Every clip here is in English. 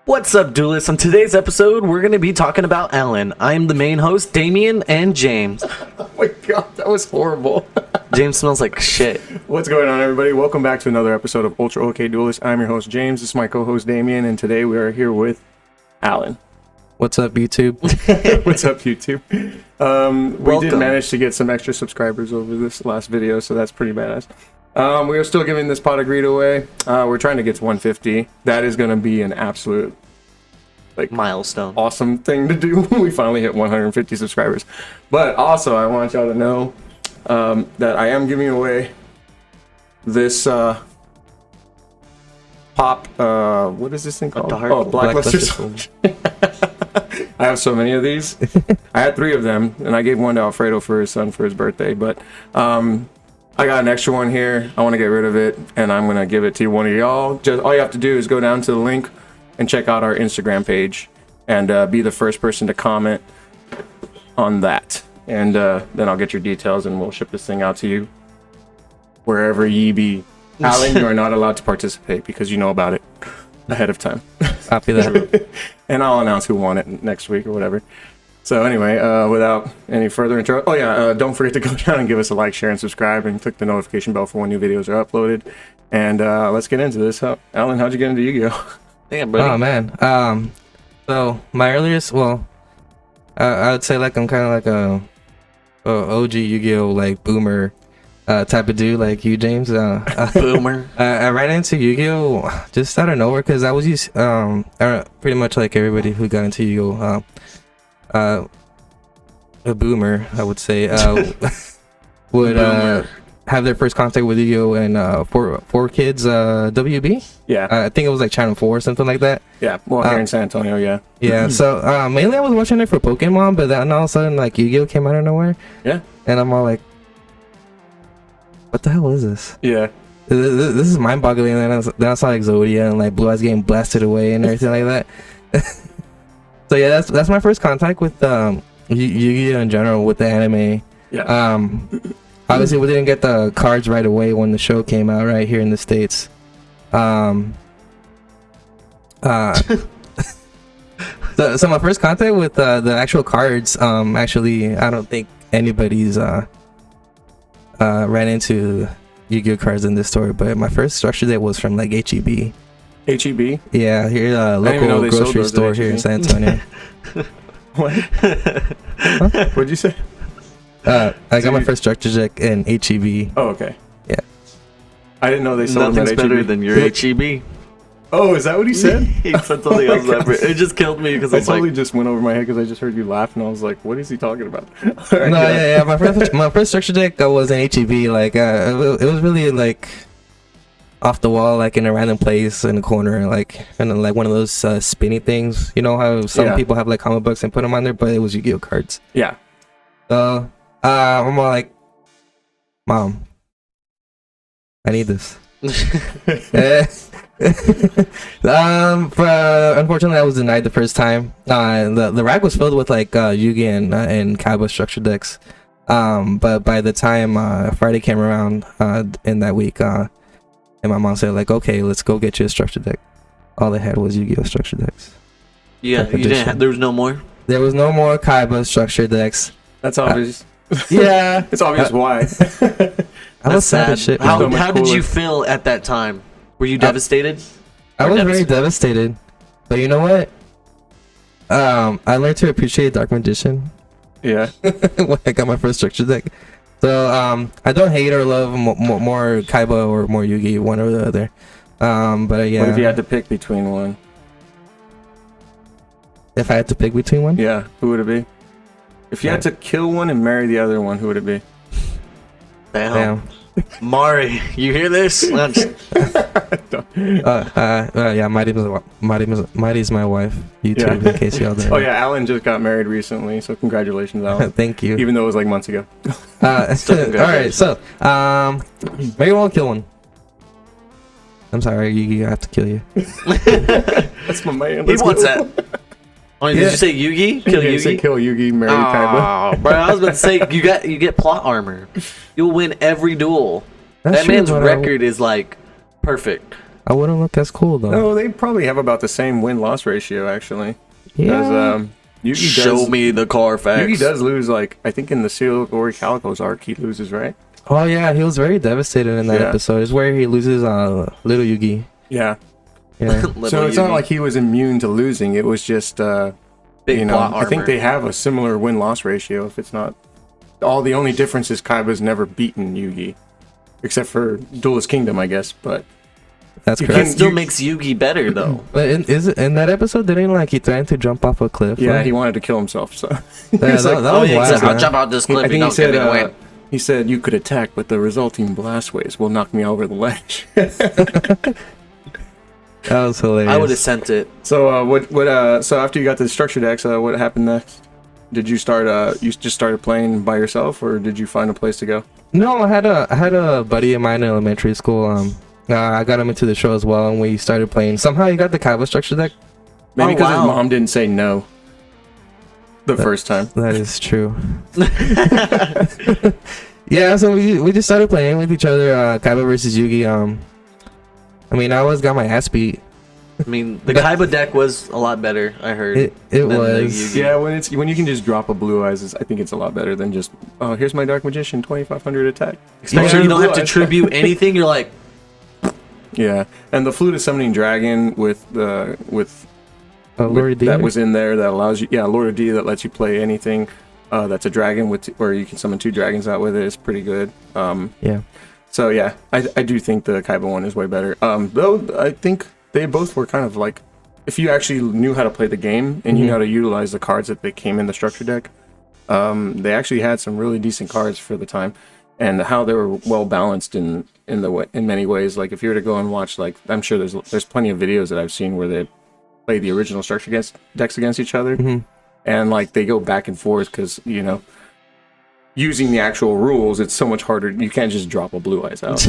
What's up, duelists? On today's episode, we're going to be talking about Alan. I'm the main host, Damien, and James. Oh my god, that was horrible. James smells like shit. What's going on, everybody? Welcome back to another episode of Ultra OK Duelist. I'm your host, James. This is my co-host, Damien, and today we are here with Alan. What's up, YouTube? What's up, YouTube? We did manage to get some extra subscribers over this last video, so that's pretty badass. We are still giving this pot of greed away. We're trying to get to 150. That is going to be an absolute Milestone. awesome thing to do. We finally hit 150 subscribers. But also, I want y'all to know that I am giving away this pop. What is this thing called? Oh, Blackluster Soldier. I have so many of these. I had 3 of them, and I gave one to Alfredo for his son for his birthday. But I got an extra one here. I want to get rid of it, and I'm gonna give it to one of y'all. Just all you have to do is go down to the link and check out our Instagram page, and be the first person to comment on that. And then I'll get your details, and we'll ship this thing out to you wherever ye be. Alan, you are not allowed to participate because you know about it ahead of time. Copy that. And I'll announce who won it next week or whatever. So anyway, without any further intro, don't forget to go down and give us a like, share, and subscribe, and click the notification bell for when new videos are uploaded. And let's get into this. Alan, how'd you get into Yu-Gi-Oh? Damn, buddy. Oh man. So my earliest, I would say like I'm kind of like a OG Yu-Gi-Oh like boomer type of dude, like you, James. Boomer. I ran into Yu-Gi-Oh just out of nowhere because I was used pretty much like everybody who got into Yu-Gi-Oh. A boomer, I would say, would have their first contact with Yu-Gi-Oh and four kids WB. Yeah. I think it was like Channel 4 or something like that. Yeah, well, here in San Antonio, yeah. Yeah, so mainly I was watching it for Pokemon, but then all of a sudden like Yu-Gi-Oh came out of nowhere. Yeah. And I'm all like, what the hell is this? Yeah. This is mind-boggling. And then I saw like Zodia and like Blue Eyes getting blasted away and everything like that. So yeah, that's my first contact with Yu-Gi-Oh in general, with the anime. Yeah. Obviously we didn't get the cards right away when the show came out right here in the States. So my first contact with the actual cards, actually I don't think anybody's ran into Yu-Gi-Oh cards in this story, but my first structure deck was from like HEB. HEB? Yeah, here local grocery store here in San Antonio. What? Huh? What'd you say? I got my first structure deck in HEB. Oh, okay. Yeah. I didn't know they sold them Nothing's at HEB. better than your HEB. Oh, is that what he said? He said something else. It just killed me because I it's totally like, just went over my head because I just heard you laugh, and I was like, what is he talking about? Yeah. My first structure deck was in HEB. Like it was really like off the wall, like in a random place in a corner, like and like one of those spinny things. You know how some people have like comic books and put them on there, but it was Yu-Gi-Oh cards. Yeah. So I'm all like, Mom, I need this. Unfortunately I was denied the first time. The rack was filled with like Yugi and Kaiba structure decks, but by the time Friday came around in that week, and my mom said like, okay, let's go get you a structure deck, all they had was Yu-Gi-Oh structure decks. yeah, you didn't have, there was no more? There was no more Kaiba structure decks. That's obvious. Yeah. It's obvious why. I was sad as shit. How did you feel at that time? Were you devastated? I was very devastated, but you know what? I learned to appreciate Dark Magician. Yeah. When I got my first structure deck. So I don't hate or love more Kaiba or more Yugi, one or the other. But yeah. What if you had to pick between one? If I had to pick between one? Yeah, who would it be? If you had to kill one and marry the other one, who would it be? Damn. Mari, you hear this? Yeah, Mighty's my wife. YouTube, in case y'all didn't. Oh yeah, Alan just got married recently, so congratulations, Alan. Thank you. Even though it was like months ago. Alright, so maybe we'll kill one. I'm sorry, you have to kill you. That's my man. He wants that. Oh, did you say Yugi? Kill Yugi? Say kill Yugi, marry Kaiba. Oh, bro, I was about to say you get plot armor. You'll win every duel. That's that true, man's but record is like perfect. I wouldn't look as cool though. No, they probably have about the same win-loss ratio actually. Yeah. Yugi Show me the Carfax. Yugi does lose, like, I think in the Seal Ori Calico's arc, he loses, right? Oh yeah, he was very devastated in that episode. It's where he loses little Yugi. Yeah. Yeah. So it's not like he was immune to losing. It was just, Big plot I think armor. they have a similar win-loss ratio. If it's not, the only difference is Kaiba's never beaten Yugi, except for Duelist Kingdom, I guess. But That's You That correct. can- still makes Yugi better though. But in that episode, didn't like he threatened to jump off a cliff? yeah, right? he wanted to kill himself. So Yeah, He's that, like, that Oh was yeah, wild, exactly. I'll man. jump out this cliff. I You think he don't give me the said, win. he said you could attack, but the resulting blast waves will knock me over the ledge. That was hilarious. I would have sent it. So so after you got the structure decks, what happened next? Did you start? You just started playing by yourself, or did you find a place to go? No, I had a buddy of mine in elementary school. I got him into the show as well, and we started playing. Somehow he got the Kaiba structure deck. Maybe Oh, because wow. his mom didn't say no the first time. That is true. Yeah, so we just started playing with each other. Kaiba versus Yugi. I mean, I always got my ass beat. I mean, the Kaiba deck was a lot better. I heard. It than the was. Yugi. Yeah, when you can just drop a blue eyes, I think it's a lot better than just, oh, here's my Dark Magician, 2500 attack. Especially Yeah. you don't have to Blue eyes. tribute anything. You're like, Yeah, and the Flute of Summoning Dragon with Lord D. that was in there that allows you, Lord of D, that lets you play anything that's a dragon with, or you can summon 2 dragons out with it. Is pretty good. Yeah. So yeah, I do think the Kaiba one is way better. Though I think they both were kind of like, if you actually knew how to play the game and you knew how to utilize the cards that they came in the structure deck, they actually had some really decent cards for the time, and how they were well balanced in many ways. Like if you were to go and watch, like, I'm sure there's plenty of videos that I've seen where they play the original structure decks against each other, and like they go back and forth because using the actual rules, it's so much harder. You can't just drop a blue eyes out.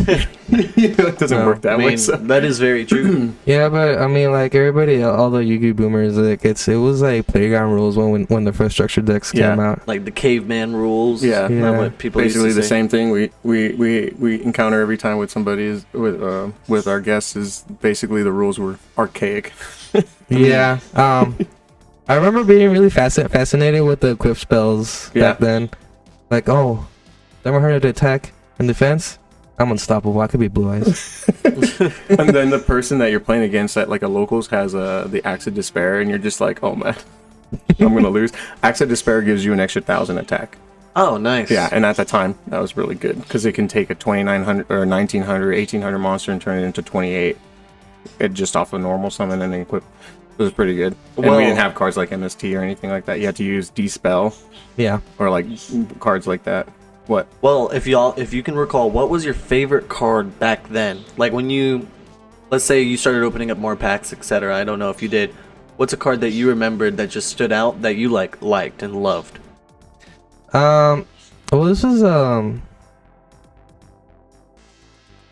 It doesn't work that I way. mean, So. that is very true. Yeah, but I mean, like everybody, all the Yu-Gi boomers, like it was like playground rules when the first structure decks came out. Like the caveman rules. Yeah. Not what people Basically used to the say. same thing we encounter every time with somebody is with our guests is basically the rules were archaic. Yeah. I remember being really fascinated with the equip spells back then. Like, oh, never heard of the attack and defense. I'm unstoppable. I could be blue eyes. And then the person that you're playing against at like a locals has the Axe of Despair, and you're just like, oh man, I'm gonna lose. Axe of Despair gives you an extra 1,000 attack. Oh, nice. Yeah, and at the time that was really good because it can take a 2,900 or 1,900, 1,800 monster and turn it into 28. It just off a normal summon and then equip. It was pretty good. And Well- we didn't have cards like MST or anything like that. You had to use Dispel Yeah. or like cards like that. What? Well, if you can recall, what was your favorite card back then? Like when you, let's say you started opening up more packs, etc. I don't know if you did. What's a card that you remembered that just stood out that you liked and loved? Well, this was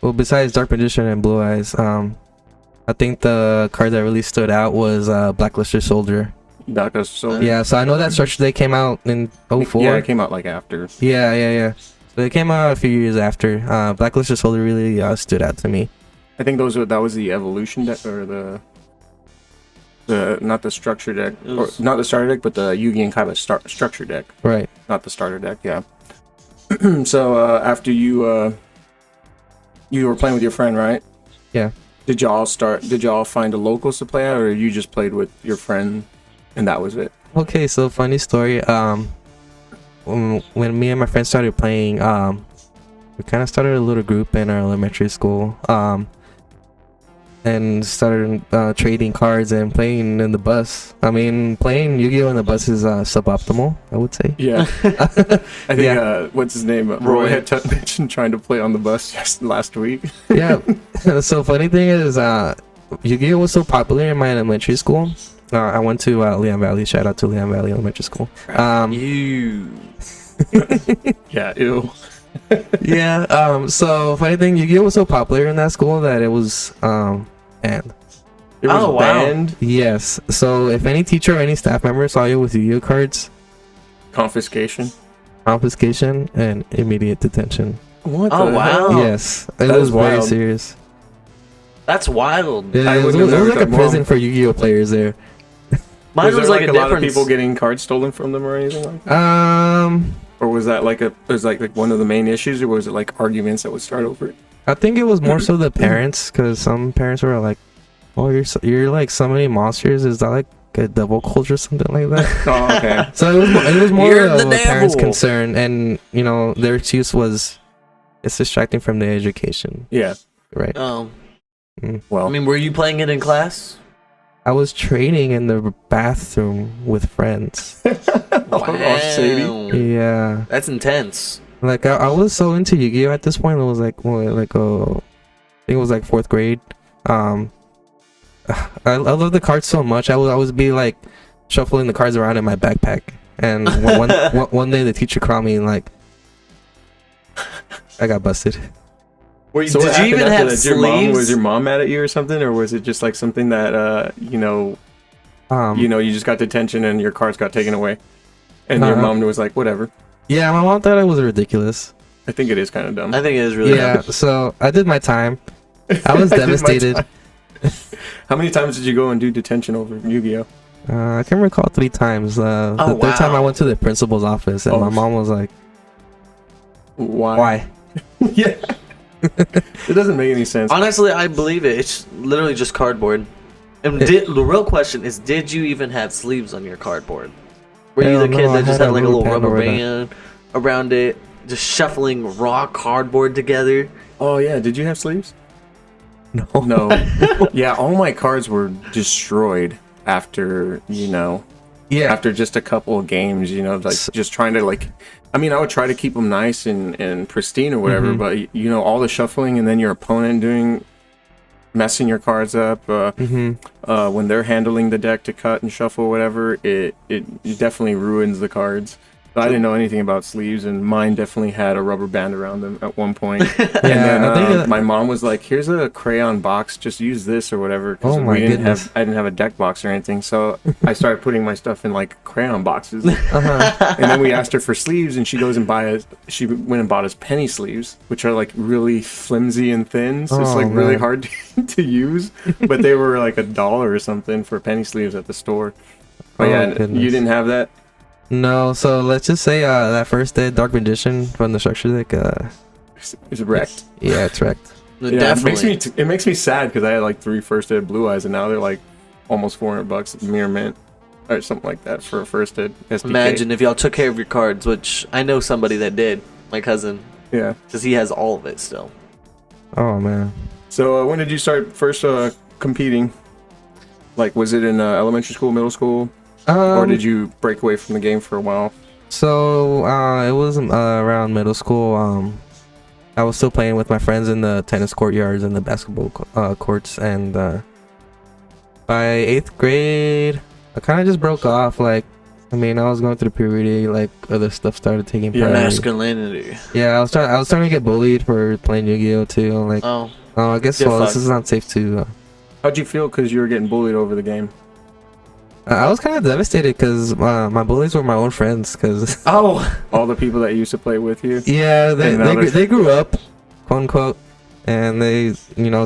well, besides Dark Magician and Blue Eyes, I think the card that really stood out was Blacklisted Soldier. Daka Soldier? Yeah, so I know that structure they came out in 04. Yeah, it came out like after. Yeah. So it came out a few years after. Blacklisted Soldier really stood out to me. I think that was the evolution deck or the not the structure deck, or not the starter deck, but the Yugi and Kaiba structure deck. Right. Not the starter deck. Yeah. So after you were playing with your friend, right? Yeah. Did y'all find a locals to play at, or you just played with your friend and that was it? Okay, so funny story. When me and my friends started playing, we kind of started a little group in our elementary school. And started trading cards and playing in the bus. I mean, playing Yu-Gi-Oh in the bus is suboptimal, I would say. Yeah. I think what's his name? Roy had mentioned trying to play on the bus just last week. Yeah. So funny thing is, Yu-Gi-Oh was so popular in my elementary school. I went to Leon Valley. Shout out to Leon Valley Elementary School. Yeah. Ew. Yeah. So funny thing, Yu-Gi-Oh was so popular in that school that it was banned. It was banned. Yes. So if any teacher or any staff member saw you with Yu-Gi-Oh cards, Confiscation. confiscation and immediate detention. What? Oh, the wow. hell? Yes, it That was is very wild. serious. That's wild. Yeah, I it was wouldn't have like a never thought- prison for Yu-Gi-Oh players there. Mine was was there like a a lot of difference. people getting cards stolen from them or anything like that? Um, Or was that like one of the main issues, or was it like arguments that would start over it? I think it was more so the parents, because some parents were like, "Oh, you're like so many monsters. Is that like a devil cult or something like that?" Oh, okay. So it was more You're of the a parent's devil. concern, and you know their excuse was it's distracting from the education, Yeah. right? Well, I mean, were you playing it in class? I was training in the bathroom with friends. all shady. Yeah, That's intense. like I was so into Yu-Gi-Oh at this point. It was like I think it was like 4th grade. I love the cards so much. I would always be like shuffling the cards around in my backpack, and one day the teacher called me and like I got busted. So Did you even have was sleeves? your mom mad at you or something, or was it just like something that you just got detention and your cards got taken away, and your mom was like, whatever. Yeah, my mom thought it was ridiculous. I think it is kind of dumb. I think it is really Yeah, so I did my time. I was I did my devastated. time. How many times did you go and do detention over Yu-Gi-Oh? I can recall 3 times. The Oh, third time I wow. went to the principal's office, and Oh. my mom was like, Why? "Why?" Yeah. It doesn't make any sense. Honestly, I believe it. It's literally just cardboard. And the real question is, did you even have sleeves on your cardboard? Were you Hell the kid no, I that just had had a like a little little pad rubber over that. band around it, just shuffling raw cardboard together? Oh yeah, did you have sleeves? No. No. Yeah, all my cards were destroyed after Yeah. after just a couple of games, like just trying to I mean, I would try to keep them nice and pristine or whatever, but all the shuffling and then your opponent messing your cards up when they're handling the deck to cut and shuffle whatever, it definitely ruins the cards. But I didn't know anything about sleeves, and mine definitely had a rubber band around them at one point. And then I think my mom was like, "Here's a crayon box. Just use this or whatever." Because Oh my goodness. I didn't have a deck box or anything, so I started putting my stuff in like crayon boxes. Uh-huh. And then we asked her for sleeves, and she went and bought us penny sleeves, which are like really flimsy and thin, so it's Oh, like really man. hard to use. But they were like $1 or something for penny sleeves at the store. But Oh, yeah, goodness. you didn't have that. No, so let's just say that first day, Dark Magician from the structure deck, It's wrecked. yeah, it's wrecked. Yeah, Definitely. it makes me sad because I had like 3 first ed blue eyes, and now they're like almost $400 mere mint or something like that for a first ed SDK. Imagine if y'all took care of your cards, which I know somebody that did, my cousin, Yeah. because he has all of it still. Oh man. So when did you start first competing? Like, was it in elementary school, middle school, or did you break away from the game for a while? So it was around middle school. I was still playing with my friends in the tennis courtyards and the basketball courts, and by 8th grade, I kind of just broke off. Like, I mean, I was going through puberty. Like, other stuff started taking Yeah. priority. Masculinity. Yeah, I was starting to get bullied for playing Yu-Gi-Oh too. Like, Oh, I guess Get well, this fucked. is not safe to. How'd you feel because you were getting bullied over the game? I was kind of devastated because my bullies were my own friends. Because oh, All the people that used to play with you. yeah, And now they're- they grew up, quote unquote, and they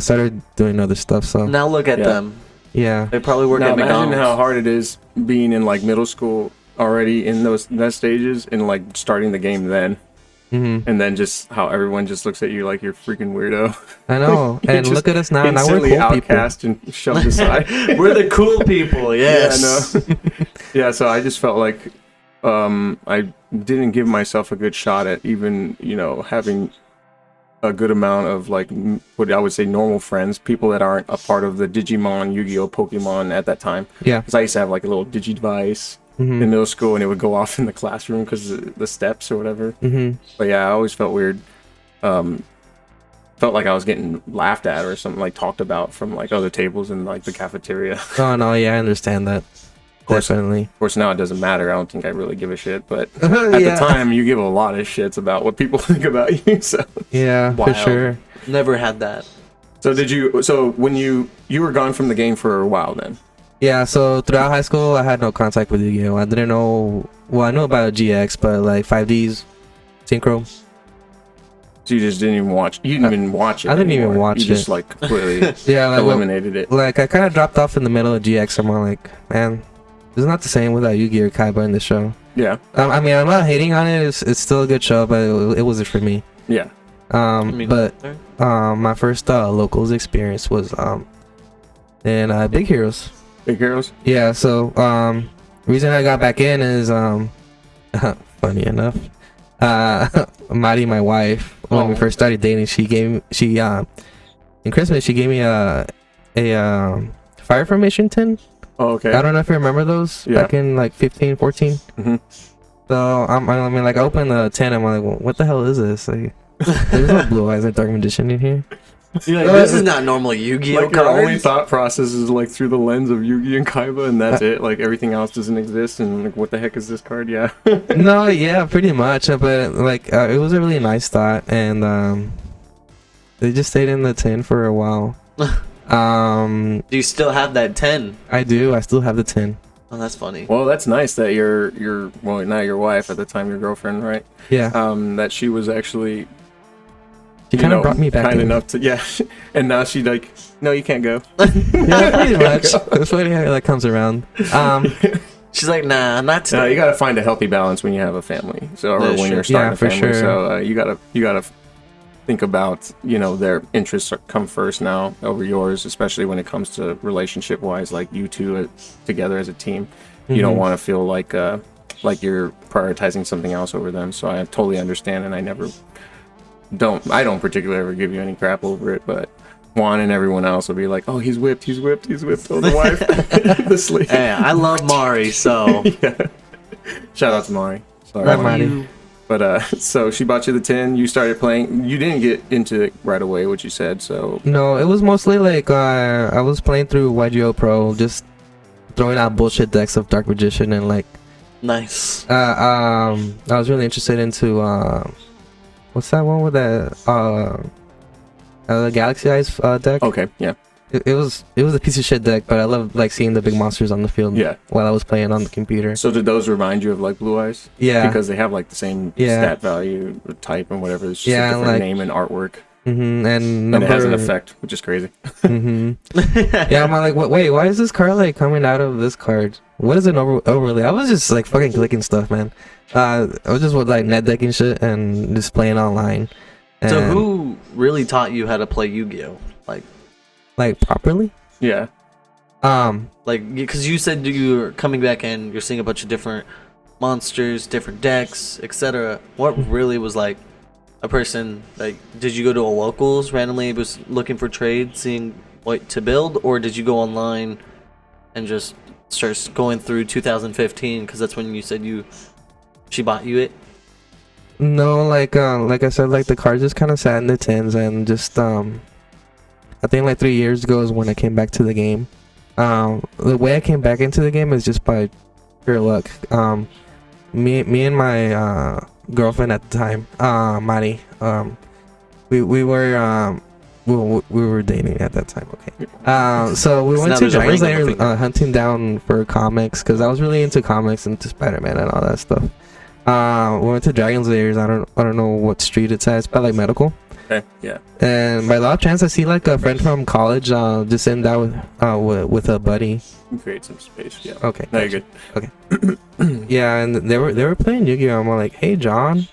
started doing other stuff. So now look at Yeah. them. yeah, They probably work Now at imagine McDonald's. how hard it is being in like middle school already in those stages and like starting the game then, and then just how everyone just looks at you like you're a freaking weirdo. I know. You And just look at us now. Now we're Instantly cool people. outcast and shoved aside. We're the cool people, yes. Yeah, no. Yeah, so I just felt like I didn't give myself a good shot at even, having a good amount of like what I would say normal friends, people that aren't a part of the Digimon, Yu-Gi-Oh, Pokemon at that time. Yeah. Because I used to have like a little Digi device in middle school, and it would go off in the classroom because the steps or whatever. But yeah, I always felt weird. Felt like I was getting laughed at or something, like talked about from like other tables in like the cafeteria. Oh no, yeah, I understand that. course- Definitely. Of course, now it doesn't matter. I don't think I really give a shit, but at the time, you give a lot of shits about what people think about you. So, Yeah, for Wild. sure. Never had that. so when you were gone from the game for a while, then. Yeah, so throughout high school, I had no contact with Yu-Gi-Oh. I didn't know. Well, I knew about GX, but like 5Ds, Synchro. So you just didn't even watch. You didn't even watch it. I didn't even watch you just like completely yeah, like, eliminated it. Like I kind of dropped off in the middle of GX. I'm all like, man, it's not the same without Yu-Gi-Oh! Kaiba in the show. Yeah. I mean, I'm not hating on it. It's still a good show, but it wasn't for me. Yeah. My first locals experience was in Big Heroes. Big Heroes. Yeah. So reason I got back in is funny enough, Mari, my wife, when we first started dating, in Christmas she gave me a Fire Formation tin. Oh, okay. I don't know if you remember those back in like 15, 14. Mm-hmm. So I mean, like I opened the tin. I'm like, well, what the hell is this? Like, there's no Blue Eyes and Dark Magician in here. You're like, this is not normal Yu-Gi-Oh! Like your only thought process is like through the lens of Yu-Gi and Kaiba, and that's it. Like everything else doesn't exist, and like, what the heck is this card? Yeah. No, yeah, pretty much. But like, it was a really nice thought, and they just stayed in the tin for a while. Do you still have that 10? I do. I still have the tin. Oh, that's funny. Well, that's nice that your well, now your wife, at the time your girlfriend, right? Yeah. That she was actually. She kind of brought me back kind in. enough to, yeah. And now she like, no, you can't go. Yeah, pretty much. That's funny how that comes around. She's like, nah, not today. No, you gotta find a healthy balance when you have a family, so or when you're starting a family. So you gotta think about, their interests come first now over yours, especially when it comes to relationship wise, like you two together as a team. You don't want to feel like you're prioritizing something else over them. So I totally understand, and I don't particularly ever give you any crap over it, but Juan and everyone else will be like, oh, he's whipped, oh, the wife. The sleep. Hey, I love Mari, so yeah. Shout out to Mari. Sorry, Love Mari. But so she bought you the 10, you started playing. You didn't get into it right away, what you said, so No, it was mostly like I was playing through Yugioh Pro, just throwing out bullshit decks of Dark Magician, and like nice. I was really interested into what's that one with the Galaxy Eyes deck? okay, yeah. It was a piece of shit deck, but I love like seeing the big monsters on the field. Yeah. While I was playing on the computer. So did those remind you of like Blue Eyes? Yeah. Because they have like the same stat value, or type, and whatever. It's just a different like, name and artwork. And it has an effect, which is crazy. Yeah, I'm like, wait, why is this card like coming out of this card? What is an overlay? I was just like fucking clicking stuff, man. I was just with like net decking shit and just playing online. And so who really taught you how to play Yu-Gi-Oh? Like properly? Yeah. Like, because you said you're coming back and you're seeing a bunch of different monsters, different decks, etc. What really was like a person, like, did you go to a locals randomly, was looking for trades, seeing what to build, or did you go online and just start going through 2015, because that's when you said she bought you it? No, like I said, like the cards just kind of sat in the tins, and just I think like 3 years ago is when I came back to the game. The way I came back into the game is just by pure luck. Me and my girlfriend at the time, Mari, we were dating at that time. Okay. So we went to Dragon Slayer hunting down for comics, because I was really into comics and to Spider-Man and all that stuff. We went to Dragon Slayers. I don't know what street it's at. It's by like Medical. Okay. Yeah. And by off chance, I see like a friend from college just sitting down with a buddy. Create some space. Yeah. Okay. No, you're good. Okay. Yeah, and they were playing Yu-Gi-Oh! I'm like, hey John,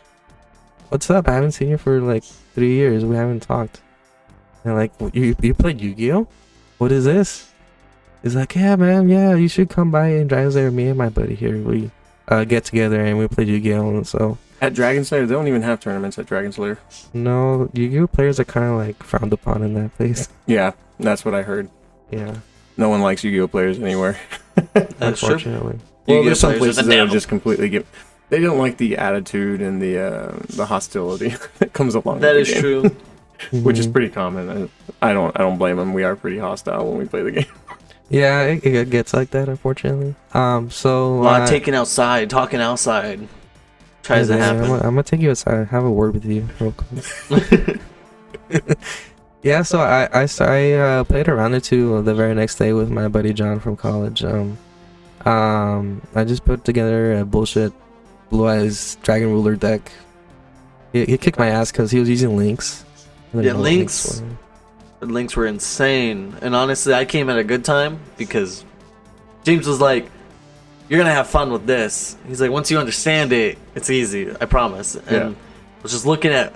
what's up? I haven't seen you for like 3 years. We haven't talked. And like, you played Yu-Gi-Oh? What is this? He's like, yeah man, yeah, you should come by and Dragon Slayer. Me and my buddy here, we get together and we play Yu-Gi-Oh! And so at Dragon Slayer, they don't even have tournaments at Dragon Slayer. No, Yu-Gi-Oh! Players are kind of like frowned upon in that place. Yeah, that's what I heard. Yeah. No one likes Yu-Gi-Oh! Players anywhere. Unfortunately. Well, there's some places that just completely give. They don't like the attitude and the hostility that comes along. That with is the game, true. which is pretty common. I don't blame them. We are pretty hostile when we play the game. Yeah, it gets like that, unfortunately. So talking outside tries to happen. I'm gonna take you outside, have a word with you real quick. Yeah, so I played a round or two the very next day with my buddy John from college. I just put together a bullshit Blue Eyes Dragon Ruler deck. he kicked my ass because he was using links. Yeah, links. The links were insane, and honestly, I came at a good time because James was like, "You're gonna have fun with this." He's like, "Once you understand it, it's easy. I promise." And I was just looking at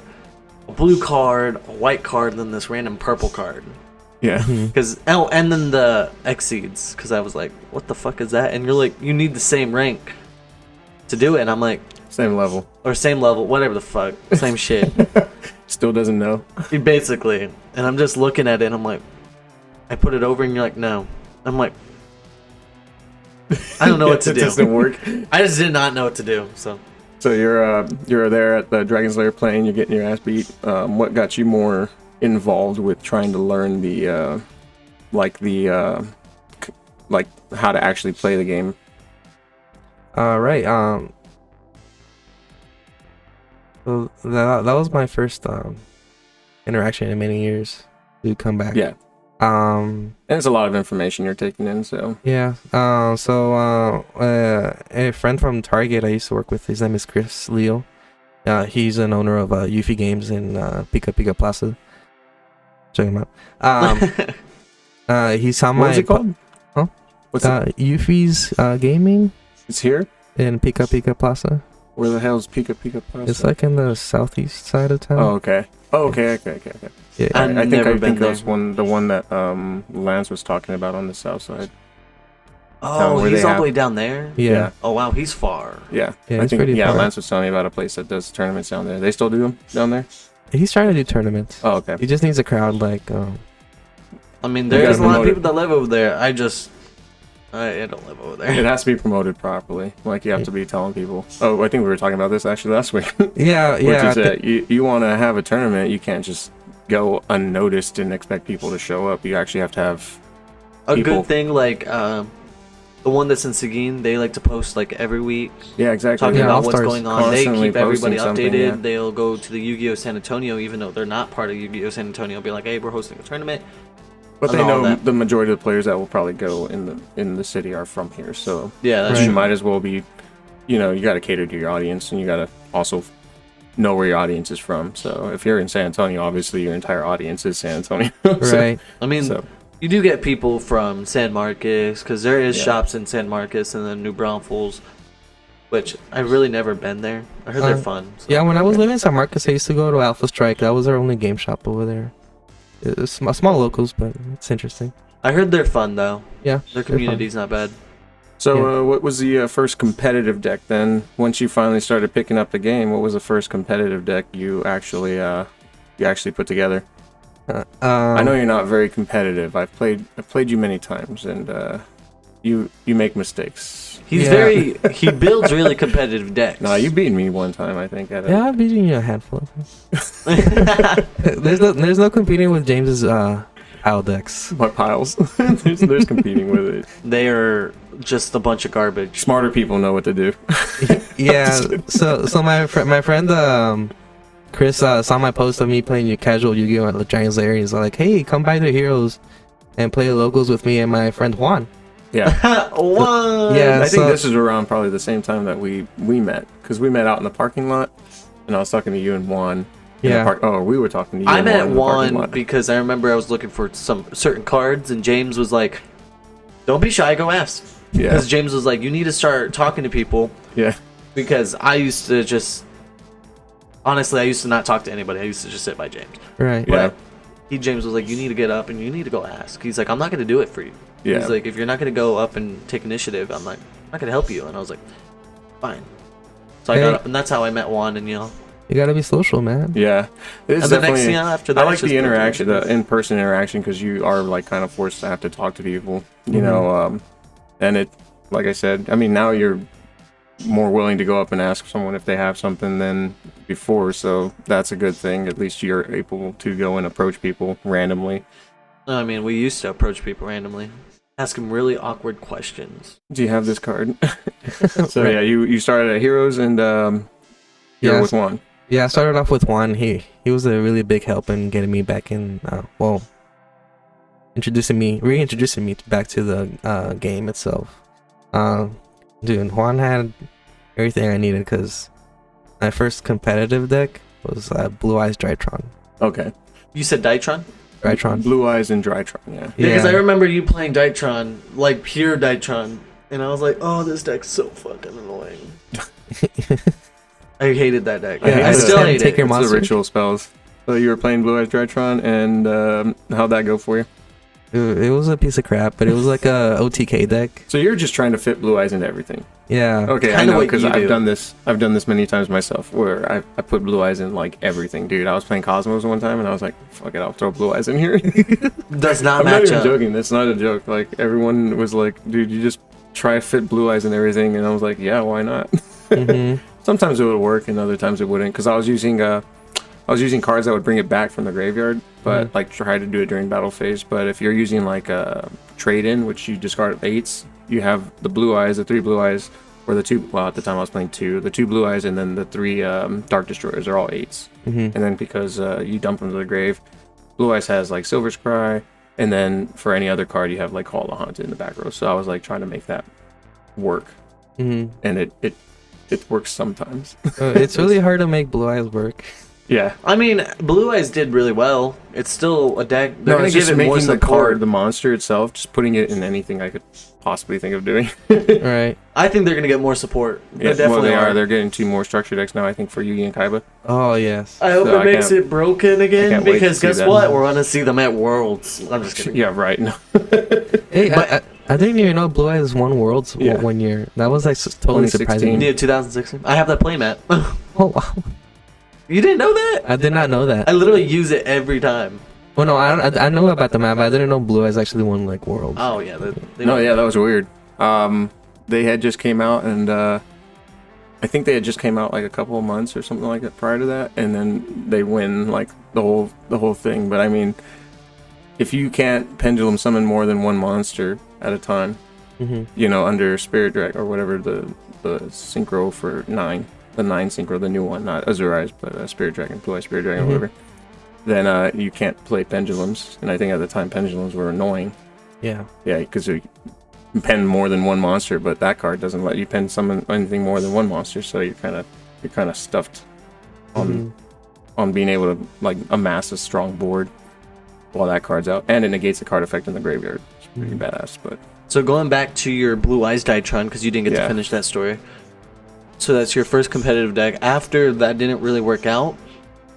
a blue card, a white card, and then this random purple card. Yeah. Because and then the exceeds. Because I was like, "What the fuck is that?" And you're like, "You need the same rank to do it." And I'm like, "Same level or same level, whatever the fuck, same shit." Still doesn't know. Basically, and I'm just looking at it, and I'm like, I put it over, and you're like, "No." I'm like, I don't know what to do. It doesn't work. I just did not know what to do. So you're there at the Dragon Slayer playing. You're getting your ass beat. What got you more involved with trying to learn the like how to actually play the game? Right. So that was my first interaction in many years to come back. Yeah. And it's a lot of information you're taking in, so yeah. A friend from Target I used to work with, his name is Chris Leo. He's an owner of Yuffie Games in Pika Pika Plaza. Check him out. He saw my. What is it called? Huh? What's it? Yuffie's Gaming. It's here In Pika Pika Plaza. Where the hell is Pika Pika Plaza? It's like in the southeast side of town. Oh, okay. Oh, okay. Yeah. I think there. that's the one that Lance was talking about on the south side. Oh, he's all the way down there? Yeah. Oh, wow, he's far. Yeah. Yeah, I it's think pretty far. Lance was telling me about a place that does tournaments down there. They still do them down there? He's trying to do tournaments. Oh, okay. He just needs a crowd like. I mean, there's a lot of people that live over there. I don't live over there. It has to be promoted properly. Like, you have to be telling people. Oh, I think we were talking about this actually last week. Yeah. Which is you want to have a tournament, you can't just go unnoticed and expect people to show up. You actually have to have a good thing, like the one that's in Seguin, they like to post like every week. Yeah, exactly. Talking about what's All-Stars going on. They keep everybody updated. Yeah. They'll go to the Yu-Gi-Oh! San Antonio, even though they're not part of Yu-Gi-Oh! San Antonio. Be like, "Hey, we're hosting a tournament." But they know the majority of the players that will probably go in the city are from here, so yeah, that's you true. might as well be, you got to cater to your audience, and you got to also know where your audience is from. So if you're in San Antonio, obviously your entire audience is San Antonio. Right. I mean, you do get people from San Marcos, because there is shops in San Marcos and then New Braunfels, which I've really never been there. I heard they're fun. So. Yeah, when I was living in San Marcos, I used to go to Alpha Strike. That was our only game shop over there. It's small locals, but it's interesting. I heard they're fun though. Yeah, their community's not bad. So what was the first competitive deck then? Once you finally started picking up the game, what was the first competitive deck you actually put together? I know you're not very competitive. I've played you many times, and you make mistakes. He builds really competitive decks. No, you beat me one time, I think. I've beaten you a handful of times. there's no competing with James's pile decks. What piles? there's competing with it. They are just a bunch of garbage. Smarter people know what to do. Yeah. So my friend Chris saw my post of me playing casual Yu-Gi-Oh! At the Dragon Slayer. He's like, "Hey, come by the Heroes and play locals with me and my friend Juan." Yeah. Juan. Yeah. I think this is around probably the same time that we met, because we met out in the parking lot, and I was talking to you and Juan. Yeah. We were talking to you. I met in the parking Juan lot. because I remember I was looking for some certain cards, and James was like, "Don't be shy, go ask." Yeah. Because James was like, "You need to start talking to people." Yeah. Because I used to honestly, I used to not talk to anybody. I used to just sit by James. Right. Yeah. But James was like, "You need to get up and you need to go ask." He's like, "I'm not going to do it for you." Yeah. He's like, "If you're not going to go up and take initiative, I'm not going to help you." And I was like, "Fine." So I got up, and that's how I met Juan, and you gotta be social, man. Yeah. It's definitely, after that, I like the interaction, the in-person interaction, because you are like kind of forced to have to talk to people, you know, and it, like I said, I mean, now you're more willing to go up and ask someone if they have something than before, so that's a good thing. At least you're able to go and approach people randomly. I mean, we used to approach people randomly, ask them really awkward questions. Do you have this card? So yeah, you started at Heroes, and you're with Juan. Yeah, I started off with Juan. He was a really big help in getting me back in. Reintroducing me back to the game itself. Dude, Juan had everything I needed, because my first competitive deck was Blue Eyes Drytron. Okay. You said Dytron? Drytron. Blue Eyes and Drytron, yeah. Yeah, because I remember you playing Dytron, like pure Dytron, and I was like, oh, this deck's so fucking annoying. I hated that deck. Yeah, I still hate take it. your It's the monster. ritual spells. So you were playing Blue Eyes Drytron, and how'd that go for you? It was a piece of crap, but it was like a OTK deck. So you're just trying to fit Blue Eyes into everything. Yeah. Okay, I Kinda know what because you I've do. done this. I've done this many times myself, where I put Blue Eyes in like everything, dude. I was playing Cosmos one time, and I was like, "Fuck it, I'll throw Blue Eyes in here." Does not I'm not match even up. joking. That's not a joke. Like everyone was like, "Dude, you just try to fit Blue Eyes in everything," and I was like, "Yeah, why not?" Mhm. Sometimes it would work, and other times it wouldn't, because I was using cards that would bring it back from the graveyard, but like try to do it during battle phase. But if you're using like a trade in, which you discard 8s, you have the Blue Eyes, the 3 Blue Eyes, or the 2. Well, at the time I was playing 2, the 2 Blue Eyes, and then the 3 Dark Destroyers are all 8s. Mhm. And then because you dump them to the grave, Blue Eyes has like Silver's Cry, and then for any other card you have like Call of the Haunted in the back row. So I was like trying to make that work, Mhm. and it works sometimes. It's really hard to make Blue Eyes work. Yeah. I mean, Blue Eyes did really well. It's still a deck. They're No, gonna it's give just it more making the support. card, the monster itself, just putting it in anything I could possibly think of doing. Right. I think they're gonna get more support. They Yeah, definitely they are. They're getting 2 more structure decks now, I think, for Yugi and Kaiba. Oh yes. I hope So it I makes can't- it broken again, can't wait to because see guess that. what? We're gonna see them at Worlds. I'm just kidding. Yeah, right. No. Hey, But- I didn't even know Blue Eyes won Worlds Yeah. one year. That was like totally 2016. surprising. Yeah, 2016. I have that playmat. Oh wow. You didn't know that? I did not know that. I literally use it every time. Well, no, I know about the map, but I didn't know Blue Eyes actually won like Worlds. Oh yeah. They No, yeah, that was weird. They had just came out, and I think they had just came out like a couple of months or something like that prior to that, and then they win like the whole thing. But I mean, if you can't pendulum summon more than one monster at a time, Mm-hmm. Under Spirit Dragon or whatever the synchro for 9, the 9 synchro, the new one, not Azurize, but Spirit Dragon, Blue Eye Spirit Dragon, Mhm. whatever. Then you can't play pendulums, and I think at the time pendulums were annoying. Yeah. Yeah, because you pen more than one monster, but that card doesn't let you pen summon anything more than one monster, so you're kind of stuffed on being able to like amass a strong board while that card's out, and it negates the card effect in the graveyard. It's pretty badass, but So going back to your Blue Eyes Dytron, because you didn't get to Yeah. finish that story. So that's your first competitive deck. After that didn't really work out,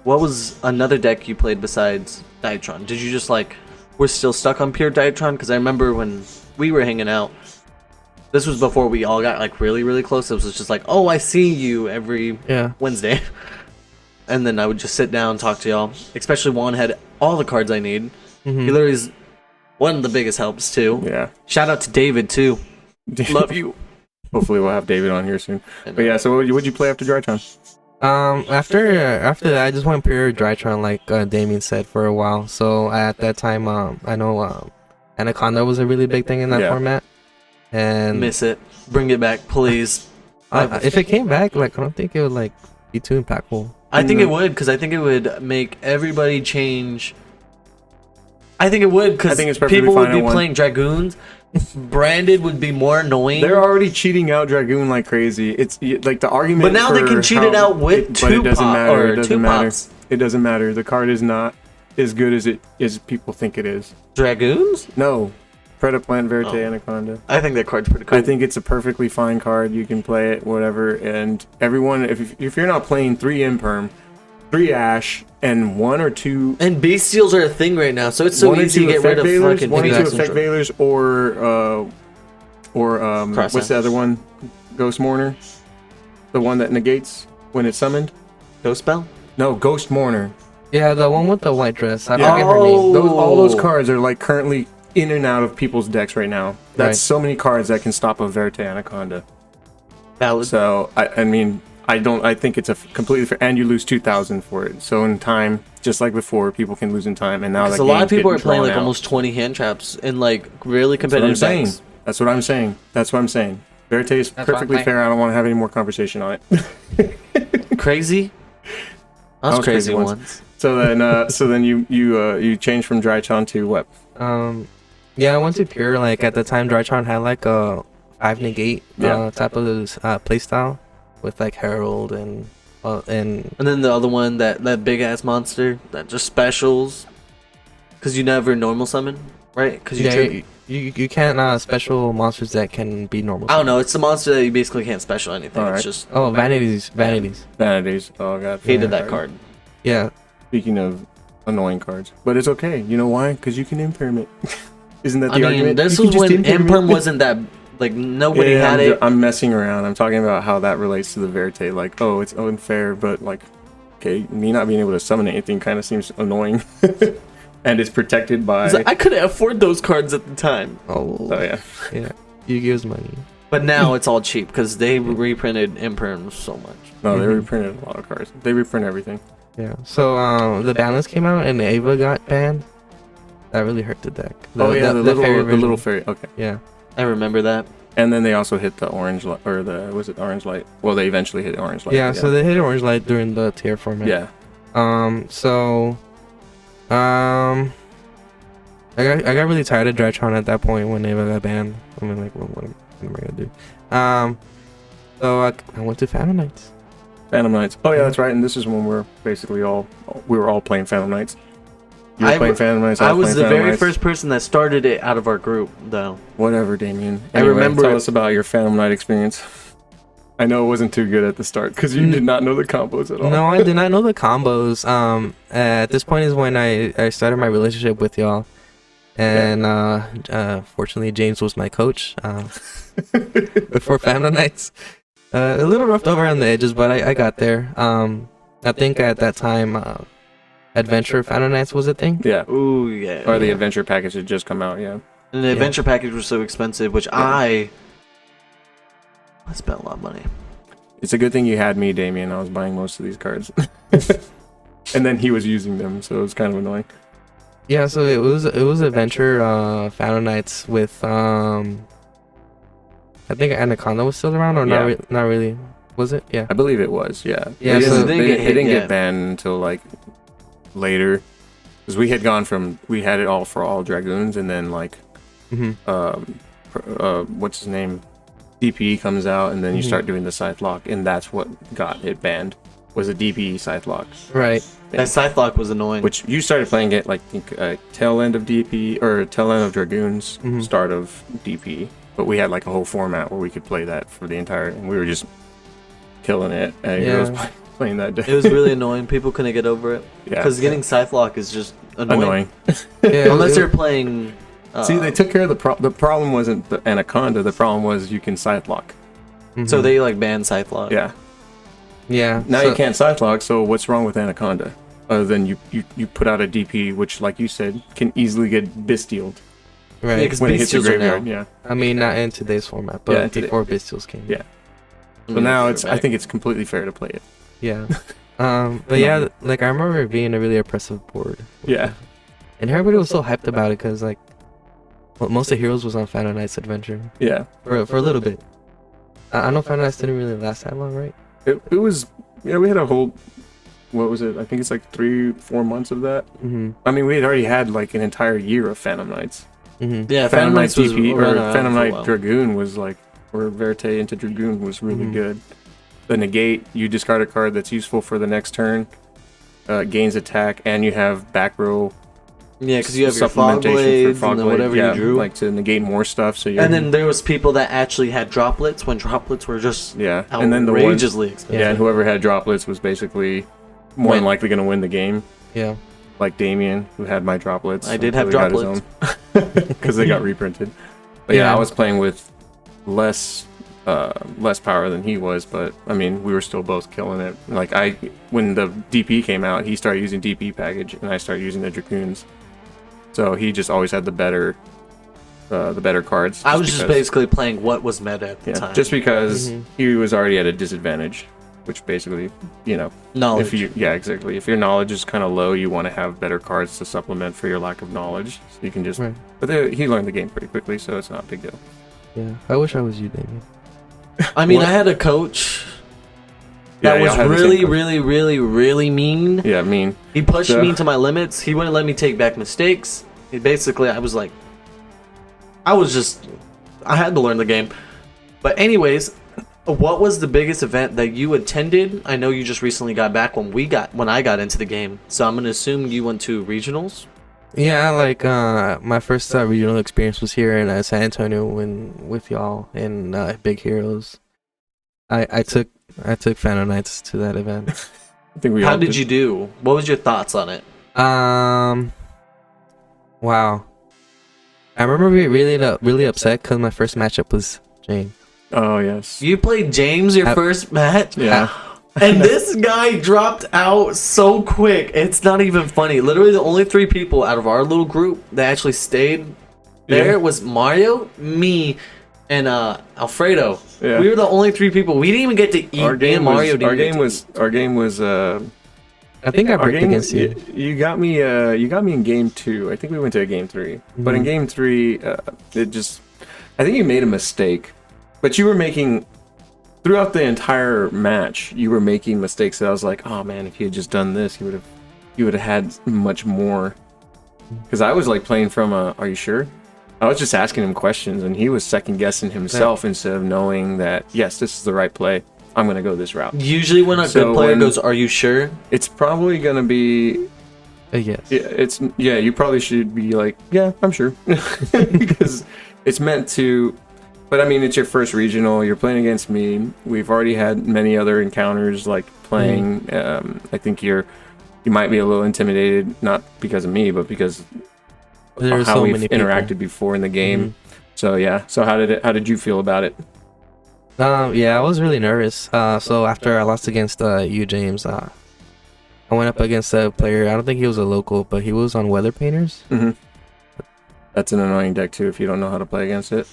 what was another deck you played besides Dytron? Did you just we're still stuck on pure Dytron? Because I remember when we were hanging out, this was before we all got really, really close. It was just like, oh, I see you every Yeah. Wednesday. And then I would just sit down, talk to y'all. Especially Juan had all the cards I need. Mm-hmm. He literally is one of the biggest helps too. yeah. Shout out to David too. Love you. Hopefully we'll have David on here soon. But yeah, so what'd you play after Drytron? After that, I just went pure Drytron, like Damien said, for a while. So at that time, I know Anaconda was a really big thing in that Yeah. format, and Miss it. Bring it back, please. if it came back, I don't think it would be too impactful. I think it would, because I think it would make everybody change. I think it would, I because think it's perfectly people would fine be at one. playing Dragoons. Branded would be more annoying. They're already cheating out Dragoon like crazy. It's like the argument. But now they for can cheat it out with but two it doesn't pop- matter. or It doesn't two matter. pops. It doesn't matter. The card is not as good as people think it is. Dragoons? No, Predaplant, Verte, Oh. Anaconda. I think that card's pretty cool. I think it's a perfectly fine card. You can play it, whatever. And everyone, if you're not playing 3 Imperm, 3 Ash, and 1 or 2. And Bestials are a thing right now, so it's so one or easy two to get rid of effect veilers, fucking 1 or 2 Phoenix effect Control. veilers, or Cross what's the other one? Ghost Mourner, the one that negates when it's summoned. Ghost Spell? No, Ghost Mourner. Yeah, the one with the white dress. I Yeah. forget her name. All those Oh. cards are like currently in and out of people's decks right now. That's Right. so many cards that can stop a Verte Anaconda. Valid. So I mean, I think it's a completely fair, and you lose 2,000 for it. So in time, just like before, people can lose in time, and now Because that a lot of game's people are getting playing drawn out. almost 20 hand traps in really That's what I'm competitive saying. decks. That's what I'm saying. That's what I'm saying. Verte is That's what I'm perfectly saying. fair. I don't want to have any more conversation on it. Crazy? I was crazy once. once. So then, you changed from Drytron to what? Yeah, I went to pure. At the time, Drytron had a 5 negate Yeah. type of playstyle with Herald and And then the other one, that big ass monster that just specials, because you never normal summon, right? Because you can't special monsters that can be normal. I don't know. It's the monster that you basically can't special anything. It's just vanities. Oh god, hated that card. Yeah. Speaking of annoying cards, but it's okay. You know why? Because you can imperm it. Isn't that the argument? This was when imperm wasn't that, like, nobody had it. I'm messing around. I'm talking about how that relates to the Verte. Like, oh, it's unfair, but like, okay, me not being able to summon anything kind of seems annoying. And it's protected by. I couldn't afford those cards at the time. Oh yeah. Yeah. Yu-Gi-Oh's money. But now it's all cheap because they reprinted imperm so much. No, they reprinted a lot of cards. They reprint everything. Yeah. So the balance came out and Ava got banned. That really hurt the deck. The little fairy. Okay. Yeah. I remember that. And then they also hit the orange light, or was it orange light? Well, they eventually hit orange light. Yeah. So they hit orange light during the tier format. Yeah. I got really tired of Drytron at that point when Ava got banned. I mean, like, what am I gonna do? So I went to Phantom Knights. Phantom Knights. Oh yeah, that's right. And this is when we were all playing Phantom Knights. You were playing Phantom Knights. I was the very first person that started it out of our group, though. Whatever, Damien. Anyway, I remember. Tell us about your Phantom Knight experience. I know it wasn't too good at the start because you did not know the combos at all. No, I did not know the combos. At this point is when I started my relationship with y'all, and fortunately James was my coach before Phantom Knights. A little roughed over on the edges, but I got there. I think at that time, Adventure Phantom Knights was a thing. Yeah. Ooh, yeah. Or the Adventure package had just come out, yeah. And the Adventure package was so expensive, which I spent a lot of money. It's a good thing you had me, Damien. I was buying most of these cards. And then he was using them, so it was kind of annoying. Yeah, so it was Adventure Phantom Knights with I think Anaconda was still around, or not really. Was it? Yeah. I believe it was, yeah. Yeah, so they didn't get banned until like later. Because we had it all for all Dragoons, and then like what's his name? DPE comes out, and then you start doing the Scythe Lock, and that's what got it banned, was a DPE Scythe Lock. Right. That Scythe Lock was annoying. Which you started playing it like tail end of DPE, or tail end of Dragoons, start of DPE. But we had like a whole format where we could play that for the entire, and we were just killing it. And I was playing that day. It was really annoying. People couldn't get over it. Yeah. Because getting Scythe Lock is just annoying. Unless you're playing. See, they took care of the problem wasn't the Anaconda. The problem was you can Scythe Lock. So they like banned Scythe Lock. Yeah. Yeah. Now you can't Scythe Lock. So what's wrong with Anaconda? Other than you put out a DP, which, like you said, can easily get Bistialed. Right. Yeah, when it hits your graveyard. Yeah. I mean, not in today's format, but before Bistials came. Yeah. So now I think it's completely fair to play it. Yeah. But yeah, like I remember it being a really oppressive board. Yeah. And everybody was so hyped about it because like most of Heroes was on Phantom Knights Adventure. Yeah. For a little bit. I know Phantom Knights didn't really last that long, right? It was, we had a whole, what was it? I think it's like 3-4 months of that. I mean, we had already had like an entire year of Phantom Knights. Yeah, Phantom Knight DP, or Phantom Knight Dragoon was like, or Verte into Dragoon was really good. The negate, you discard a card that's useful for the next turn, gains attack, and you have back row. Yeah, because you have your fog blades and then whatever you drew, like to negate more stuff. So and then there was people that actually had droplets when droplets were just and then outrageously expensive. Yeah, and whoever had droplets was basically more than likely going to win the game. Yeah, like Damien, who had my droplets. I did have droplets because they got reprinted. But yeah, I was playing with less power than he was, but I mean, we were still both killing it. Like when the DP came out, he started using DP package, and I started using the Dragoons. So he just always had the better cards. I was just basically playing what was meta at the time. Just because he was already at a disadvantage, which basically, knowledge. Exactly. If your knowledge is kind of low, you want to have better cards to supplement for your lack of knowledge. So you can just. Right. But he learned the game pretty quickly, so it's not a big deal. Yeah, I wish I was you, Damien. I mean, I had a coach that was really, really, really, really mean. Yeah, mean. He pushed me to my limits. He wouldn't let me take back mistakes. I had to learn the game. But anyways, What was the biggest event that you attended? I know you just recently got back when I got into the game, so I'm gonna assume you went to regionals. Yeah, like my first regional experience was here in San Antonio with y'all in Big Heroes. I took Phantom Knights to that event. I think we How all did you do? What was your thoughts on it? Wow. I remember being really upset because my first matchup was Jane. Oh yes. You played James your first match? Yeah. And this guy dropped out so quick. It's not even funny. Literally, the only 3 people out of our little group that actually stayed there was Mario, me, and Alfredo. Yeah. We were the only 3 people. We didn't even get to eat. Our game was. I think I bricked against you. You got me in game 2. I think we went to a game 3. Mm-hmm. But in game 3, I think you made a mistake. But you were making, throughout the entire match, you were making mistakes that I was like, oh man, if you had just done this, you would have had much more. Because I was like playing from are you sure? I was just asking him questions, and he was second guessing himself instead of knowing that, yes, this is the right play. I'm going to go this route. Usually when a good player goes, are you sure? It's probably going to be... yes. You probably should be like, yeah, I'm sure. Because it's meant to... But I mean, it's your first regional. You're playing against me. We've already had many other encounters, like playing. I think you might be a little intimidated, not because of me, but because of how we've interacted before in the game. So yeah. So how did you feel about it? Yeah, I was really nervous. So after I lost against you, James, I went up against a player. I don't think he was a local, but he was on Weather Painters. Mm-hmm. That's an annoying deck too if you don't know how to play against it.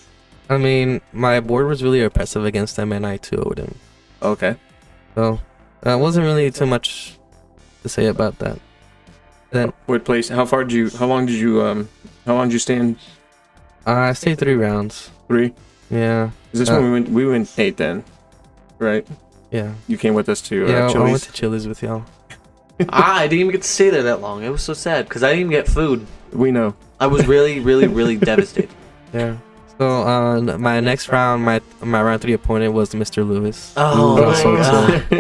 I mean, my board was really oppressive against him, and I 2-0'd him. Okay. So, wasn't really too much to say about that. Then, what place? How long did you stay in? I stayed 3 rounds. 3? Yeah. Is this when we went 8 then? Right? Yeah. You came with us to Chili's? I went to Chili's with y'all. I didn't even get to stay there that long. It was so sad because I didn't even get food. We know. I was really, really, really devastated. Yeah. So my next round, my round 3 opponent was Mr. Lewis. Oh my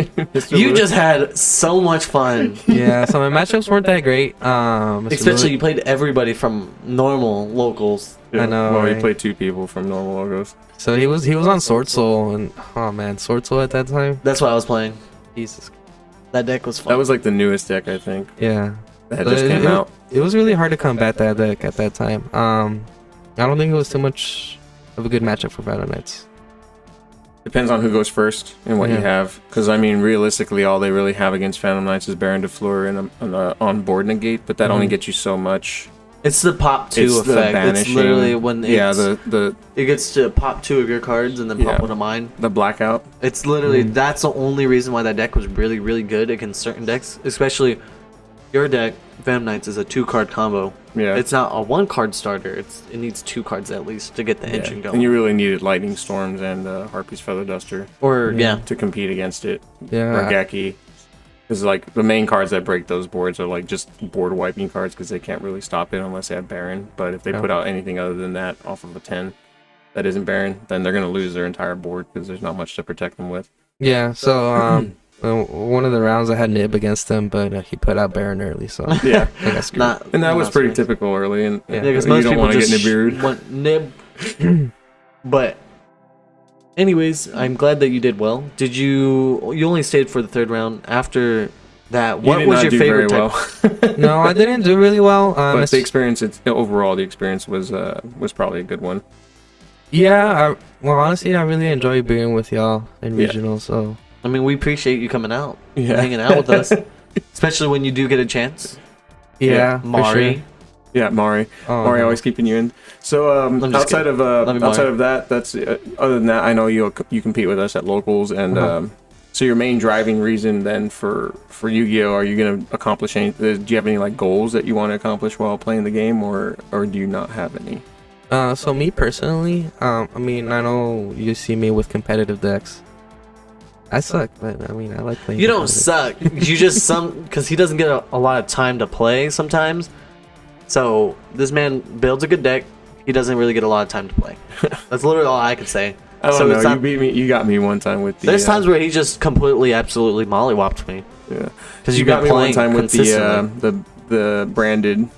god! You just had so much fun. Yeah. So my matchups weren't that great. Especially Lewis, you played everybody from normal locals. Yeah. I know. Well, right? you played 2 people from normal logos. So he was on Sword Soul, and oh man, Sword Soul at that time. That's what I was playing. Jesus. That deck was fun. That was like the newest deck, I think. Yeah. That just came out. It was really hard to combat that deck at that time. I don't think it was too much of a good matchup for Battle Knights. Depends on who goes first and what you have. Because, I mean, realistically, all they really have against Phantom Knights is Baron de Fleur and an on-board negate, but that only gets you so much. It's the pop 2 effect. It's literally when it gets to pop 2 of your cards and then pop 1 of mine. The blackout. It's literally, that's the only reason why that deck was really, really good against certain decks. Especially your deck, Phantom Knights, is a 2-card combo. Yeah. It's not a 1-card starter. It needs 2 cards at least to get the engine going. And you really needed Lightning Storms and Harpy's Feather Duster. To compete against it. Yeah. Or Geki. Because like the main cards that break those boards are like just board wiping cards because they can't really stop it unless they have Baron. But if they put out anything other than that off of a 10 that isn't Baron, then they're going to lose their entire board because there's not much to protect them with. Yeah, so one of the rounds I had Nib against him, but he put out Baron early, so yeah. I got screwed. And that was pretty typical early. And because most you don't people want to just get Nibiru'd. want Nib. But anyways, I'm glad that you did well. Did you only stayed for the 3rd round? After that, what was your favorite type? No, I didn't do really well. But the experience, overall, the experience was probably a good one. Yeah, well, honestly, I really enjoy being with y'all in regional. So I mean, we appreciate you coming out, hanging out with us, especially when you do get a chance. Yeah, Mari. Sure. Yeah, Mari. Mari always keeping you in. So outside of that, that's other than that, I know you compete with us at locals, and so your main driving reason then for Yu-Gi-Oh, are you going to accomplish any? Do you have any like goals that you want to accomplish while playing the game, or do you not have any? So me personally, I mean, I know you see me with competitive decks. I suck, but I mean, I like playing. You don't suck. You just because he doesn't get a lot of time to play sometimes. So this man builds a good deck. He doesn't really get a lot of time to play. That's literally all I can say. I don't know. You beat me. You got me one time with the. There's times where he just completely, absolutely mollywopped me. Yeah, because you got me one time with the branded.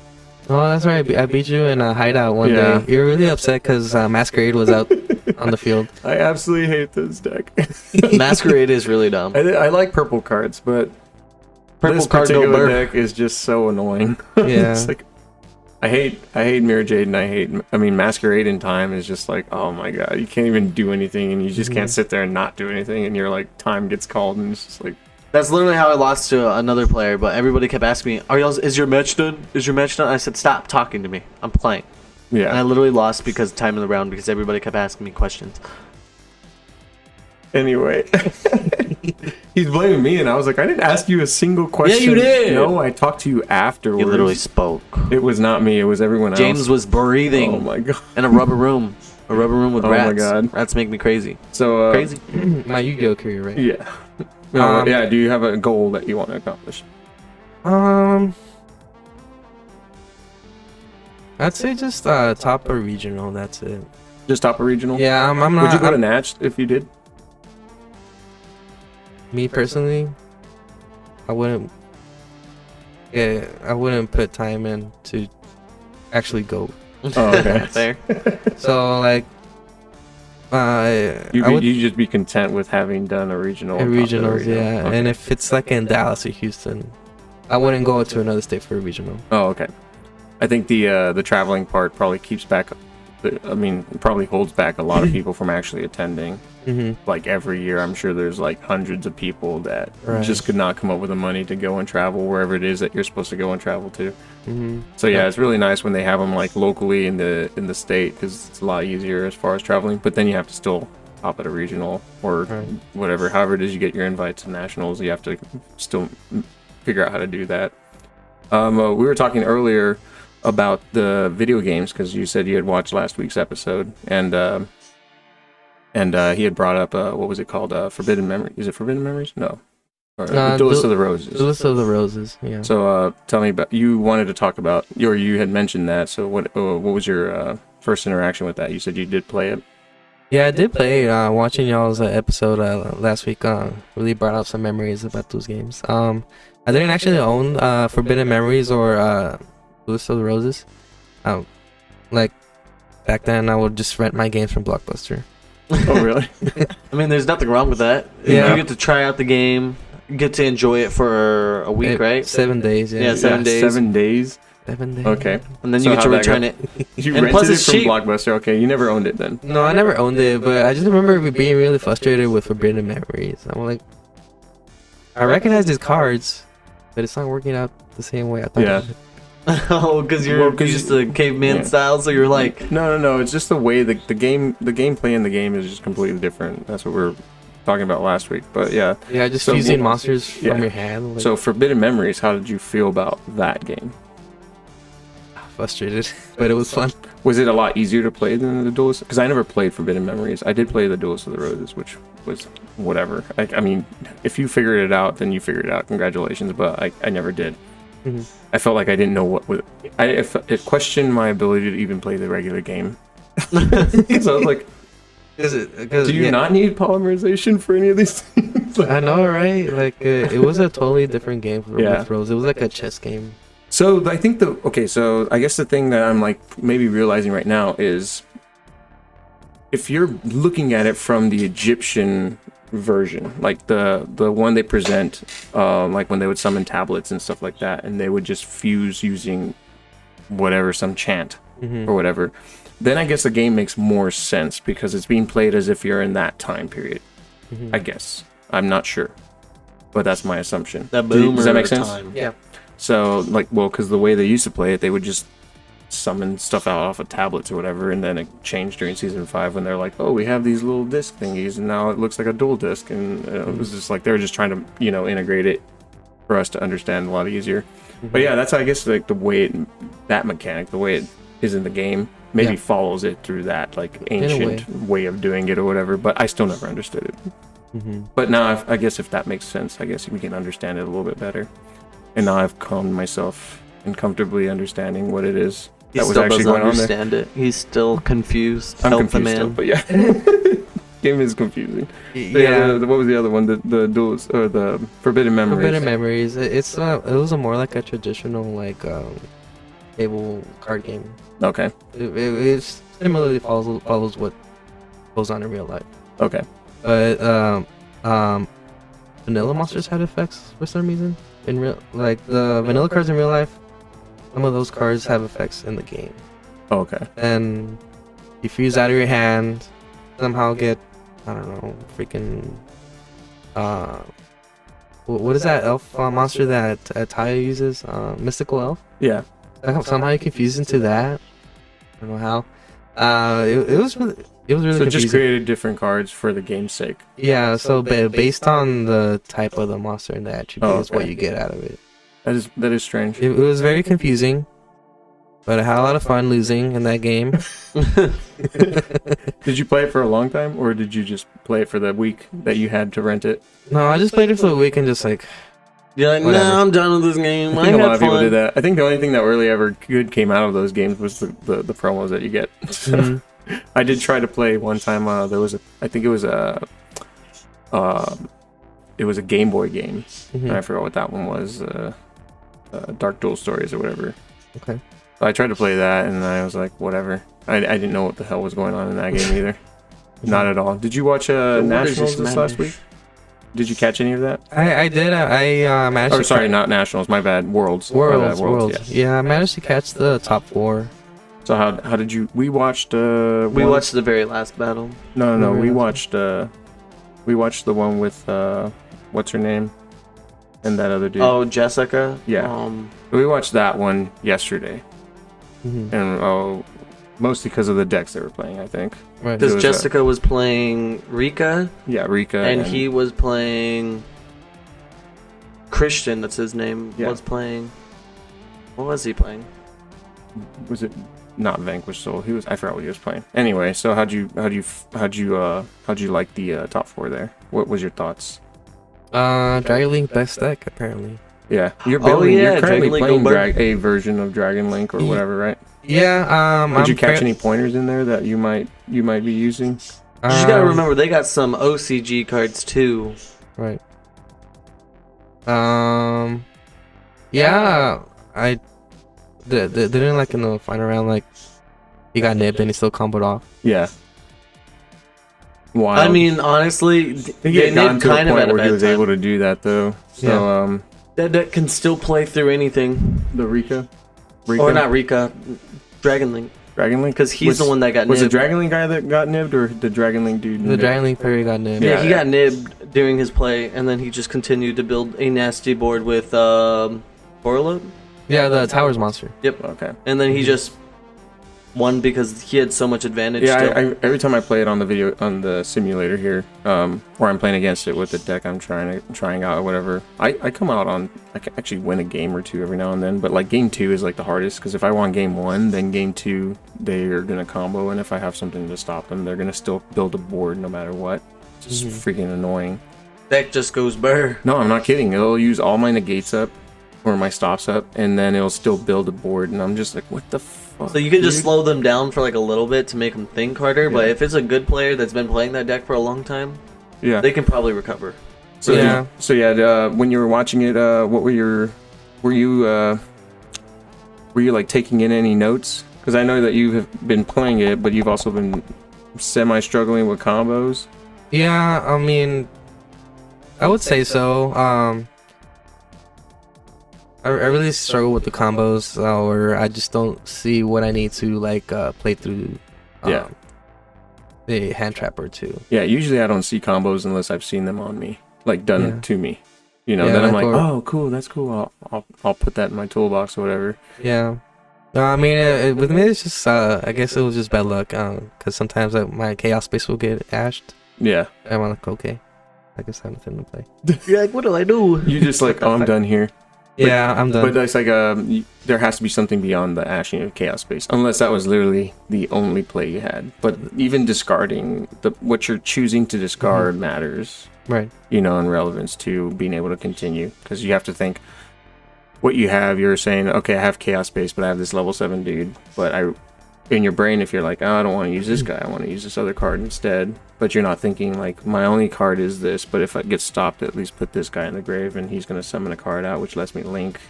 Oh, that's right. I beat you in a hideout one day. You were really upset because Masquerade was out on the field. I absolutely hate this deck. Masquerade is really dumb. I like purple cards, but this particular deck is just so annoying. Yeah. It's like, I hate Mirror Jade, and I mean Masquerade in time is just like, oh my god, you can't even do anything, and you just can't sit there and not do anything, and you're like, time gets called, and it's just like. That's literally how I lost to another player, but everybody kept asking me, is your match done? Is your match done? I said, stop talking to me. I'm playing. Yeah. And I literally lost because of time in the round because everybody kept asking me questions. Anyway. He's blaming me, and I was like, I didn't ask you a single question. Yeah, you did. No, I talked to you afterwards. You literally spoke. It was not me. It was everyone else. James was breathing. Oh my god. In a rubber room. A rubber room with rats. Oh my god. Rats make me crazy. So, crazy. My Yu-Gi-Oh career, right? Yeah. Yeah, do you have a goal that you want to accomplish? I'd say just top or regional. That's it. Just top or regional? Yeah, I'm not. Would you go to Natch if you did? Me personally, I wouldn't. Yeah, I wouldn't put time in to actually go. Oh, okay. Fair. So like. You'd just be content with having done a regional. Regionals, yeah. Okay. And if it's like in Dallas or Houston, I wouldn't go to another state for a regional. Oh, okay. I think the traveling part probably keeps back. Probably holds back a lot of people from actually attending. Like every year, I'm sure there's like hundreds of people that just could not come up with the money to go and travel wherever it is that you're supposed to go and travel to. So yeah, it's really nice when they have them like locally in the state because it's a lot easier as far as traveling. But then you have to still top at a regional or whatever. However it is you get your invite to nationals, you have to still figure out how to do that. We were talking earlier about the video games because you said you had watched last week's episode and he had brought up what was it called? Forbidden Memories. Is it Forbidden Memories? No. Or Duelist of the Roses. Duelist of the Roses. Yeah. So tell me about. You wanted to talk about, or you had mentioned that. So what was your first interaction with that? You said you did play it. Yeah, I did play. Watching y'all's episode last week really brought up some memories about those games. I didn't actually own Forbidden Memories or Duelist of the Roses. Like back then, I would just rent my games from Blockbuster. Oh really? I mean, there's nothing wrong with that. Yeah. You get to try out the game, get to enjoy it for a week, right? 7 days. Yeah. 7 days. 7 days. 7 days. Okay. And then you get to return it. You and rented it from cheap. Blockbuster. Okay, you never owned it then. No, I never owned it, but I just remember being really frustrated with Forbidden Memories. I'm like, I recognize these cards, but it's not working out the same way I thought. Yeah. It would. Oh, because you're used to caveman style, so you're like... No. It's just the way the gameplay in the game is just completely different. That's what we were talking about last week. But yeah. Yeah, just using monsters from your hand. Like, so Forbidden Memories, how did you feel about that game? Frustrated, but it was fun. Was it a lot easier to play than the Duelist? Because I never played Forbidden Memories. I did play the Duelist of the Roses, which was whatever. I mean, if you figured it out, then you figured it out. Congratulations, but I never did. I felt like I didn't know what was. It questioned my ability to even play the regular game. Because I was like, do you not need polymerization for any of these things? I know, right? Like it was a totally different game with Rose. It was like a chess game. So I think so I guess the thing that I'm like maybe realizing right now is if you're looking at it from the Egyptian version, like the one they present, like when they would summon tablets and stuff like that, and they would just fuse using whatever, some chant or whatever, then I guess the game makes more sense because it's being played as if you're in that time period. I guess. I'm not sure, but that's my assumption. Does that make sense? Time. Yeah. So because the way they used to play it, they would just summon stuff out off of tablets or whatever, and then it changed during season 5 when they're like, oh, we have these little disc thingies, and now it looks like a dual disc, and it was just like they were just trying to integrate it for us to understand a lot easier. But yeah, that's I guess like the way that mechanic, the way it is in the game, maybe follows it through that like ancient way of doing it or whatever. But I still never understood it. But now I guess if that makes sense, I guess we can understand it a little bit better. And now I've calmed myself in comfortably understanding what it is. He still doesn't understand it. He's still confused. I'm Help confused the man. still, but yeah. game is confusing. Yeah. What was the other one? The duels or the Forbidden Memories? Forbidden Memories. It was more like a traditional like table card game. Okay. It similarly follows what goes on in real life. Okay. But vanilla monsters had effects for some reason in real, like the vanilla cards in real life. Some of those cards have effects in the game. Okay. And you fuse out of your hand, somehow get, I don't know, freaking what is that elf monster that Taya uses? Mystical elf. Yeah. Somehow you can fuse into that. I don't know how. It was really so confusing. Just created different cards for the game's sake. Yeah. So based on the type of the monster and the attribute is what you get out of it. That is strange. It was very confusing, but I had a lot of fun losing in that game. Did you play it for a long time, or did you just play it for the week that you had to rent it? No, I just played it for a week and just like. You're like, nah, I'm done with this game. I think a lot of people did that. I think the only thing that really ever good came out of those games was the promos that you get. Mm-hmm. I did try to play one time. There was I think it was a Game Boy game. Mm-hmm. And I forgot what that one was. Dark Duel Stories or whatever. Okay. So I tried to play that, and I was like, whatever. I didn't know what the hell was going on in that game either. Not at all. Did you watch Nationals this last week? Did you catch any of that? I did. I managed. Oh, sorry, not Nationals. My bad. Worlds. Worlds. Yeah, I managed to catch the top 4. So how did you? We watched. We watched the very last battle. No. We watched. We watched the one with what's her name, and that other dude. Oh, Jessica. Yeah. We watched that one yesterday, and mostly because of the decks they were playing, I think. Right. Because Jessica was playing Rika. Yeah, Rika. And he was playing Christian. That's his name. Yeah. Was playing. What was he playing? Was it not Vanquish Soul? I forgot what he was playing. Anyway, so how'd you like the top 4 there? What was your thoughts? Dragon Link best deck apparently. Yeah, you're currently playing a version of Dragon Link or whatever, right? Yeah. Did you catch any pointers in there that you might be using? You just gotta remember they got some OCG cards too. Right. Yeah. I didn't like in the final round like he got nibbed and he still comboed off. Yeah. Wild. I mean, honestly, he had gotten to a point where he was able to do that though. So that deck can still play through anything. The Rika? Or not Rika, Dragon Link. Dragon Link? Because he's the one that got nibbed. Was the Dragon Link guy that got nibbed, or the Dragon Link dude? The Dragon Link player got nibbed. Yeah, he got nibbed during his play, and then he just continued to build a nasty board with Borload. Yeah, the Towers monster. Yep. Okay. And then he just won because he had so much advantage. Yeah, every time I play it on the simulator here, where I'm playing against it with the deck I'm trying out or whatever, I come out on, I can actually win a game or two every now and then, but like game 2 is like the hardest because if I won game 1, then game 2 they are gonna combo, and if I have something to stop them, they're gonna still build a board no matter what. It's just freaking annoying. Deck just goes burr. No, I'm not kidding. It'll use all my negates up or my stops up, and then it'll still build a board, and I'm just like, what the fuck? So you can just slow them down for like a little bit to make them think harder, but if it's a good player that's been playing that deck for a long time, they can probably recover. So when you were watching it, what were you like taking in any notes? Because I know that you have been playing it, but you've also been semi-struggling with combos. Yeah, I mean, I would say so. I really struggle with the combos, or I just don't see what I need to like play through. A hand trap or 2. Yeah, usually I don't see combos unless I've seen them on me, like done to me. You know, then I'm like, oh, cool, that's cool. I'll put that in my toolbox or whatever. Yeah. No, I mean, with me, it's just I guess it was just bad luck. Because sometimes my chaos space will get ashed. Yeah. I'm like, okay, I guess I have nothing to play. You're like, what do I do? You just like, oh, I'm done here. Yeah, I'm done. But it's like there has to be something beyond the ashing of chaos space, unless that was literally the only play you had. But even discarding what you're choosing to discard matters, right? You know, in relevance to being able to continue, because you have to think what you have. You're saying, okay, I have chaos space, but I have this level 7 dude, but in your brain, if you're like, oh, I don't want to use this guy, I want to use this other card instead. But you're not thinking like, my only card is this, but if I get stopped, at least put this guy in the grave and he's going to summon a card out, which lets me link.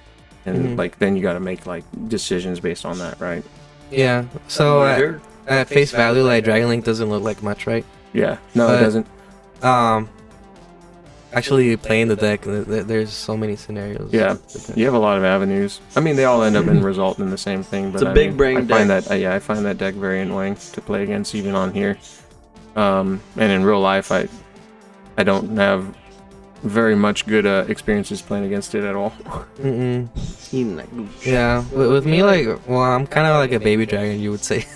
And like, then you got to make like decisions based on that, right? Yeah. So at face value, like Dragon Link doesn't look like much, right? Yeah. No, it doesn't. Actually playing the deck, there's so many scenarios. Yeah, you have a lot of avenues. I mean, they all end up in resulting in the same thing. But it's a big brain I deck. find that I find that deck very annoying to play against, even on here. And in real life, I don't have very much good experiences playing against it at all. Yeah, with me, like, well, I'm kind of like a baby dragon, you would say.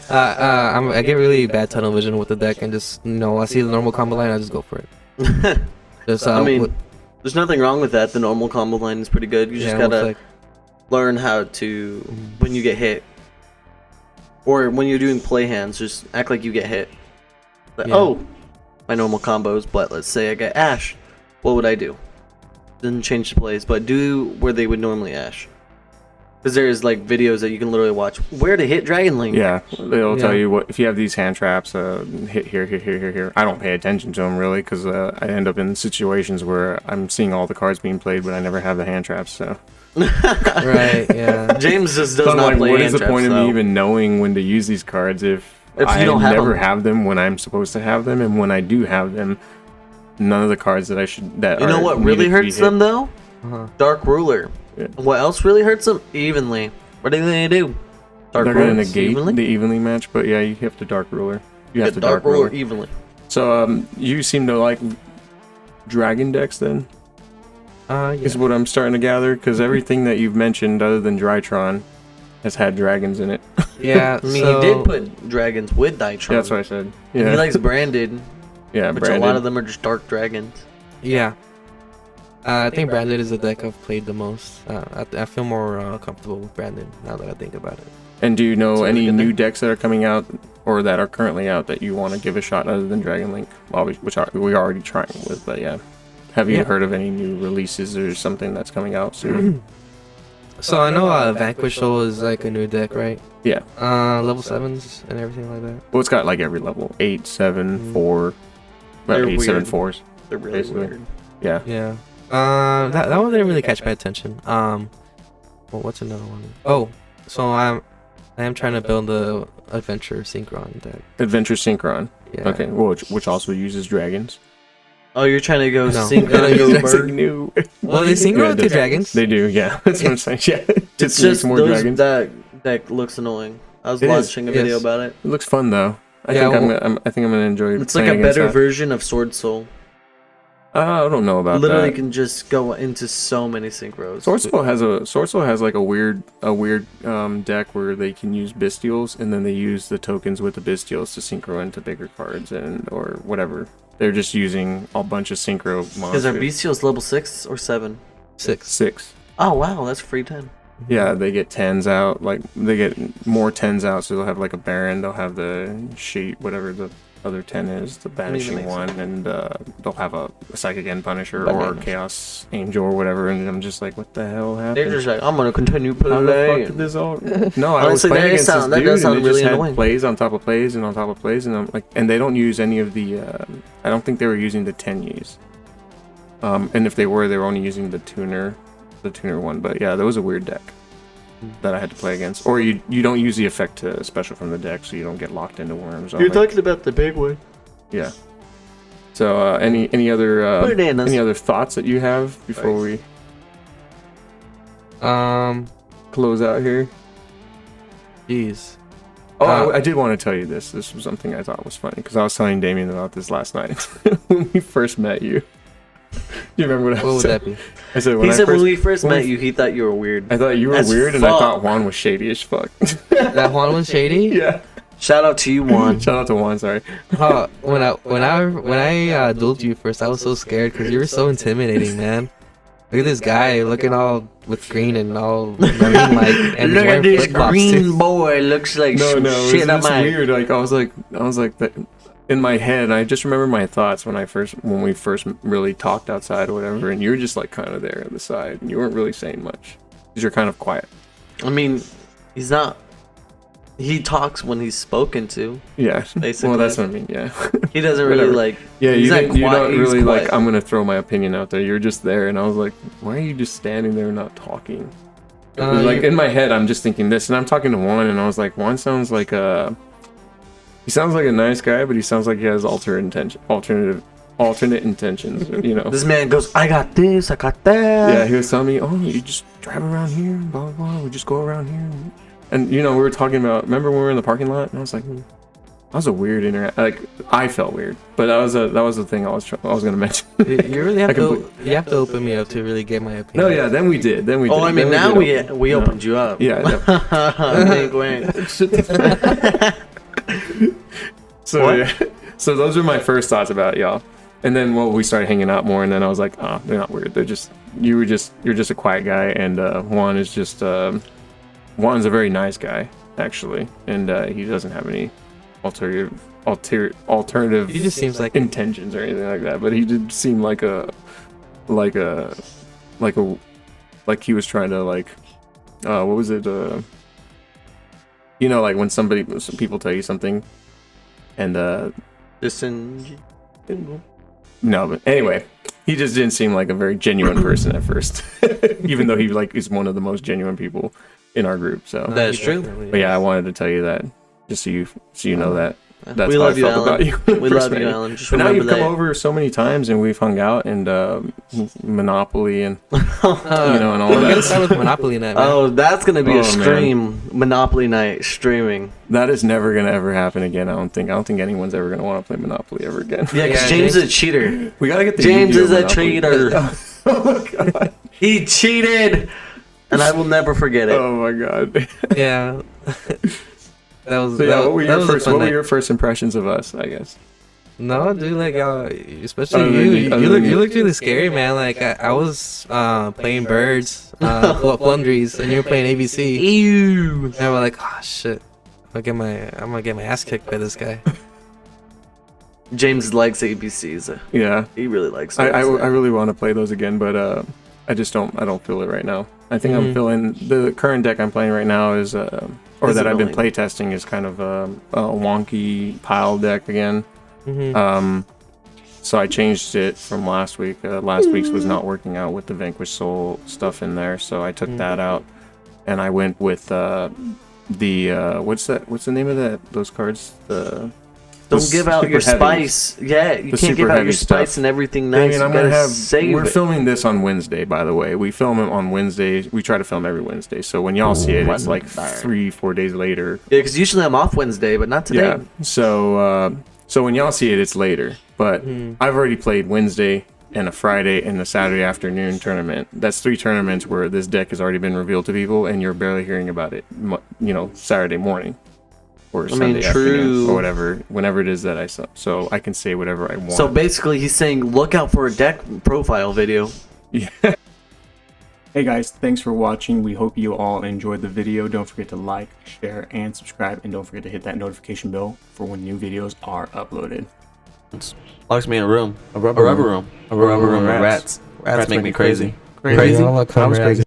I get really bad tunnel vision with the deck, and just, you know, I see the normal combo line, I just go for it. Just, I mean, there's nothing wrong with that. The normal combo line is pretty good. You just gotta like, learn how to, when you get hit, or when you're doing play hands, just act like you get hit. But, oh, my normal combos, but let's say I get Ash. What would I do? Didn't change the plays, but do where they would normally Ash. Because there's like videos that you can literally watch where to hit Dragon Link. Yeah, they'll tell you what if you have these hand traps. Hit here. I don't pay attention to them really because I end up in situations where I'm seeing all the cards being played, but I never have the hand traps. So. Right. Yeah. James just does not like, play. What is the point of me even knowing when to use these cards if I don't never have them when I'm supposed to have them, and when I do have them, none of the cards that I should you know what really hurts them though? Dark Ruler. Yeah. What else really hurts them? Evenly. What are they gonna do? They're gonna negate the evenly match, but yeah, you have to Dark Ruler. You have to Dark Ruler evenly. So you seem to like dragon decks then? Yeah. Is what I'm starting to gather, because everything that you've mentioned other than Drytron has had dragons in it. Yeah, I mean, he did put dragons with Dytron. Yeah, that's what I said. Yeah. He likes branded. Yeah, which branded. a lot of them are just dark dragons. Yeah. I think Branded is the deck I've played the most. I feel more comfortable with Branded now that I think about it. And do you know any new decks that are coming out or that are currently out that you want to give a shot other than Dragon Link? Well, which we're already trying with, but yeah. Have you heard of any new releases or something that's coming out soon? So I know Vanquish Soul is like a new deck, right? Yeah. Level 7s and everything like that. Well, it's got like every level. 8, 7, 4. Well, 8, 7, 4s. They're really weird. Yeah. Yeah. That one didn't really catch my attention. Well, what's another one? Oh, so I am trying to build the Adventure Synchron deck. Adventure Synchron. Yeah. Okay. Well, which also uses dragons. Oh, you're trying to go Synchron go bird? bird? New. Well, they synchro with the dragons. They do. Yeah. That's what I'm saying. Yeah. It's just more dragons. That deck looks annoying. I was watching a video about it. It looks fun though. I think I'm gonna enjoy. It's like a better version of Sword Soul. I don't know about Literally that. can just go into so many synchros. Sword Soul has like a weird deck where they can use bestials and then they use the tokens with the bestials to synchro into bigger cards or whatever. They're just using a bunch of synchro monsters. Is our bestials level 6 or 7? 6. Oh wow, that's free 10. Yeah, they get 10s out. Like they get more 10s out, so they'll have like a Baron. They'll have the sheet, whatever the other 10 is, the banishing one, and they'll have a Psychic End Punisher or Chaos Angel or whatever. And I'm just like, what the hell happened? They're just like, I'm gonna continue playing. How the fuck did this all? No, I was playing against this dude, and they just had plays on top of plays and on top of plays, and I'm like, and they don't use any of the. I don't think they were using the 10Us. And if they were only using the tuner one. But yeah, that was a weird deck that I had to play against. Or you don't use the effect to special from the deck, so you don't get locked into worms. You're talking about the big one. Yeah. So any other thoughts that you have before we close out here? Jeez. Oh, I did want to tell you this. This was something I thought was funny because I was telling Damien about this last night when we first met you. Do you remember what would that be? I said when we first met you, he thought you were weird. I thought you were weird, and I thought Juan was shady as fuck. That Juan was shady? Yeah. Shout out to you, Juan. Shout out to Juan. Sorry. When I dueled you first, I was so scared because you were so intimidating, man. Look at this guy looking all with green and all marine like. And look at this green boy. Looks like shit. It's weird. Like I was like that. In my head, I just remember my thoughts when we first really talked outside or whatever, and you were just like kind of there at the side, and you weren't really saying much because you're kind of quiet. I mean, he's not He talks when he's spoken to. Yeah, basically. Well, that's what I mean. Yeah, he doesn't really like. Yeah, he's you don't really quiet. like. I'm gonna throw my opinion out there. You're just there, and I was like, why are you just standing there not talking? Like in my head, I'm just thinking this, and I'm talking to Juan, and I was like, Juan sounds like a. He sounds like a nice guy, but he sounds like he has alternate intentions. You know. This man goes, I got this, I got that. Yeah, he was telling me, oh, you just drive around here, blah blah blah. We just go around here. And we were talking about. Remember when we were in the parking lot? And I was like, that was a weird Like I felt weird, but that was the thing I was gonna mention. You really have to. You have to open me up to really get my opinion. No, yeah. Then we did. Oh, I mean, now we opened you up. Yeah. So those are my first thoughts about y'all. And then we started hanging out more, and then I was like, oh, they're not weird. You're just a quiet guy, and Juan is just. Juan's a very nice guy, actually, and he doesn't have any alternative. He just seems like intentions or anything like that. But he did seem like he was trying to what was it? Like when some people tell you something, and no, but anyway, he just didn't seem like a very genuine person at first, even though he is one of the most genuine people in our group. So that's true. But yeah, I wanted to tell you that just so you know that. That's we how love I you, felt Alan. about you. We love you, Alan. Just but now you've that. come over so many times, and we've hung out and Monopoly and and all that. We're gonna start with Monopoly night. Man. Oh, that's gonna be a stream. Man. Monopoly night streaming. That is never gonna ever happen again. I don't think anyone's ever gonna want to play Monopoly ever again. Yeah, because James is a cheater. We gotta get the James Yugioh is a Monopoly. cheater. Oh my god. He cheated, and I will never forget it. Oh my god. Yeah. That was. So what were your first impressions of us? I guess. No, dude, especially you looked really scary, man. Like I was playing birds, Flundries, and you were playing ABC. Ew. And we're like, oh shit, I'm gonna get my ass kicked by this guy. James likes ABCs. Yeah, he really likes. I really want to play those again, but I just don't. I don't feel it right now. I think I'm feeling the current deck I'm playing right now is that I've been playtesting is kind of a wonky pile deck again. So I changed it from last week. Last week's was not working out with the Vanquish Soul stuff in there, so I took that out, and I went with what's the name of those cards? Don't give out your spice. Yeah, you can't give out your spice and everything nice. I mean, we're filming this on Wednesday, by the way. We film it on Wednesday. We try to film every Wednesday. So when y'all see it, it's like 3-4 days later. Yeah, because usually I'm off Wednesday, but not today. Yeah. So when y'all see it, it's later. But I've already played Wednesday and a Friday and a Saturday afternoon tournament. That's 3 tournaments where this deck has already been revealed to people, and you're barely hearing about it. Saturday morning. Or Sunday afternoon, or whatever, whenever it is that I saw. So I can say whatever I want. So basically, he's saying, look out for a deck profile video. Yeah. Hey guys, thanks for watching. We hope you all enjoyed the video. Don't forget to like, share, and subscribe. And don't forget to hit that notification bell for when new videos are uploaded. Locks me in a room. A rubber room. A rubber room with rats. Rats make me crazy. Crazy? Crazy?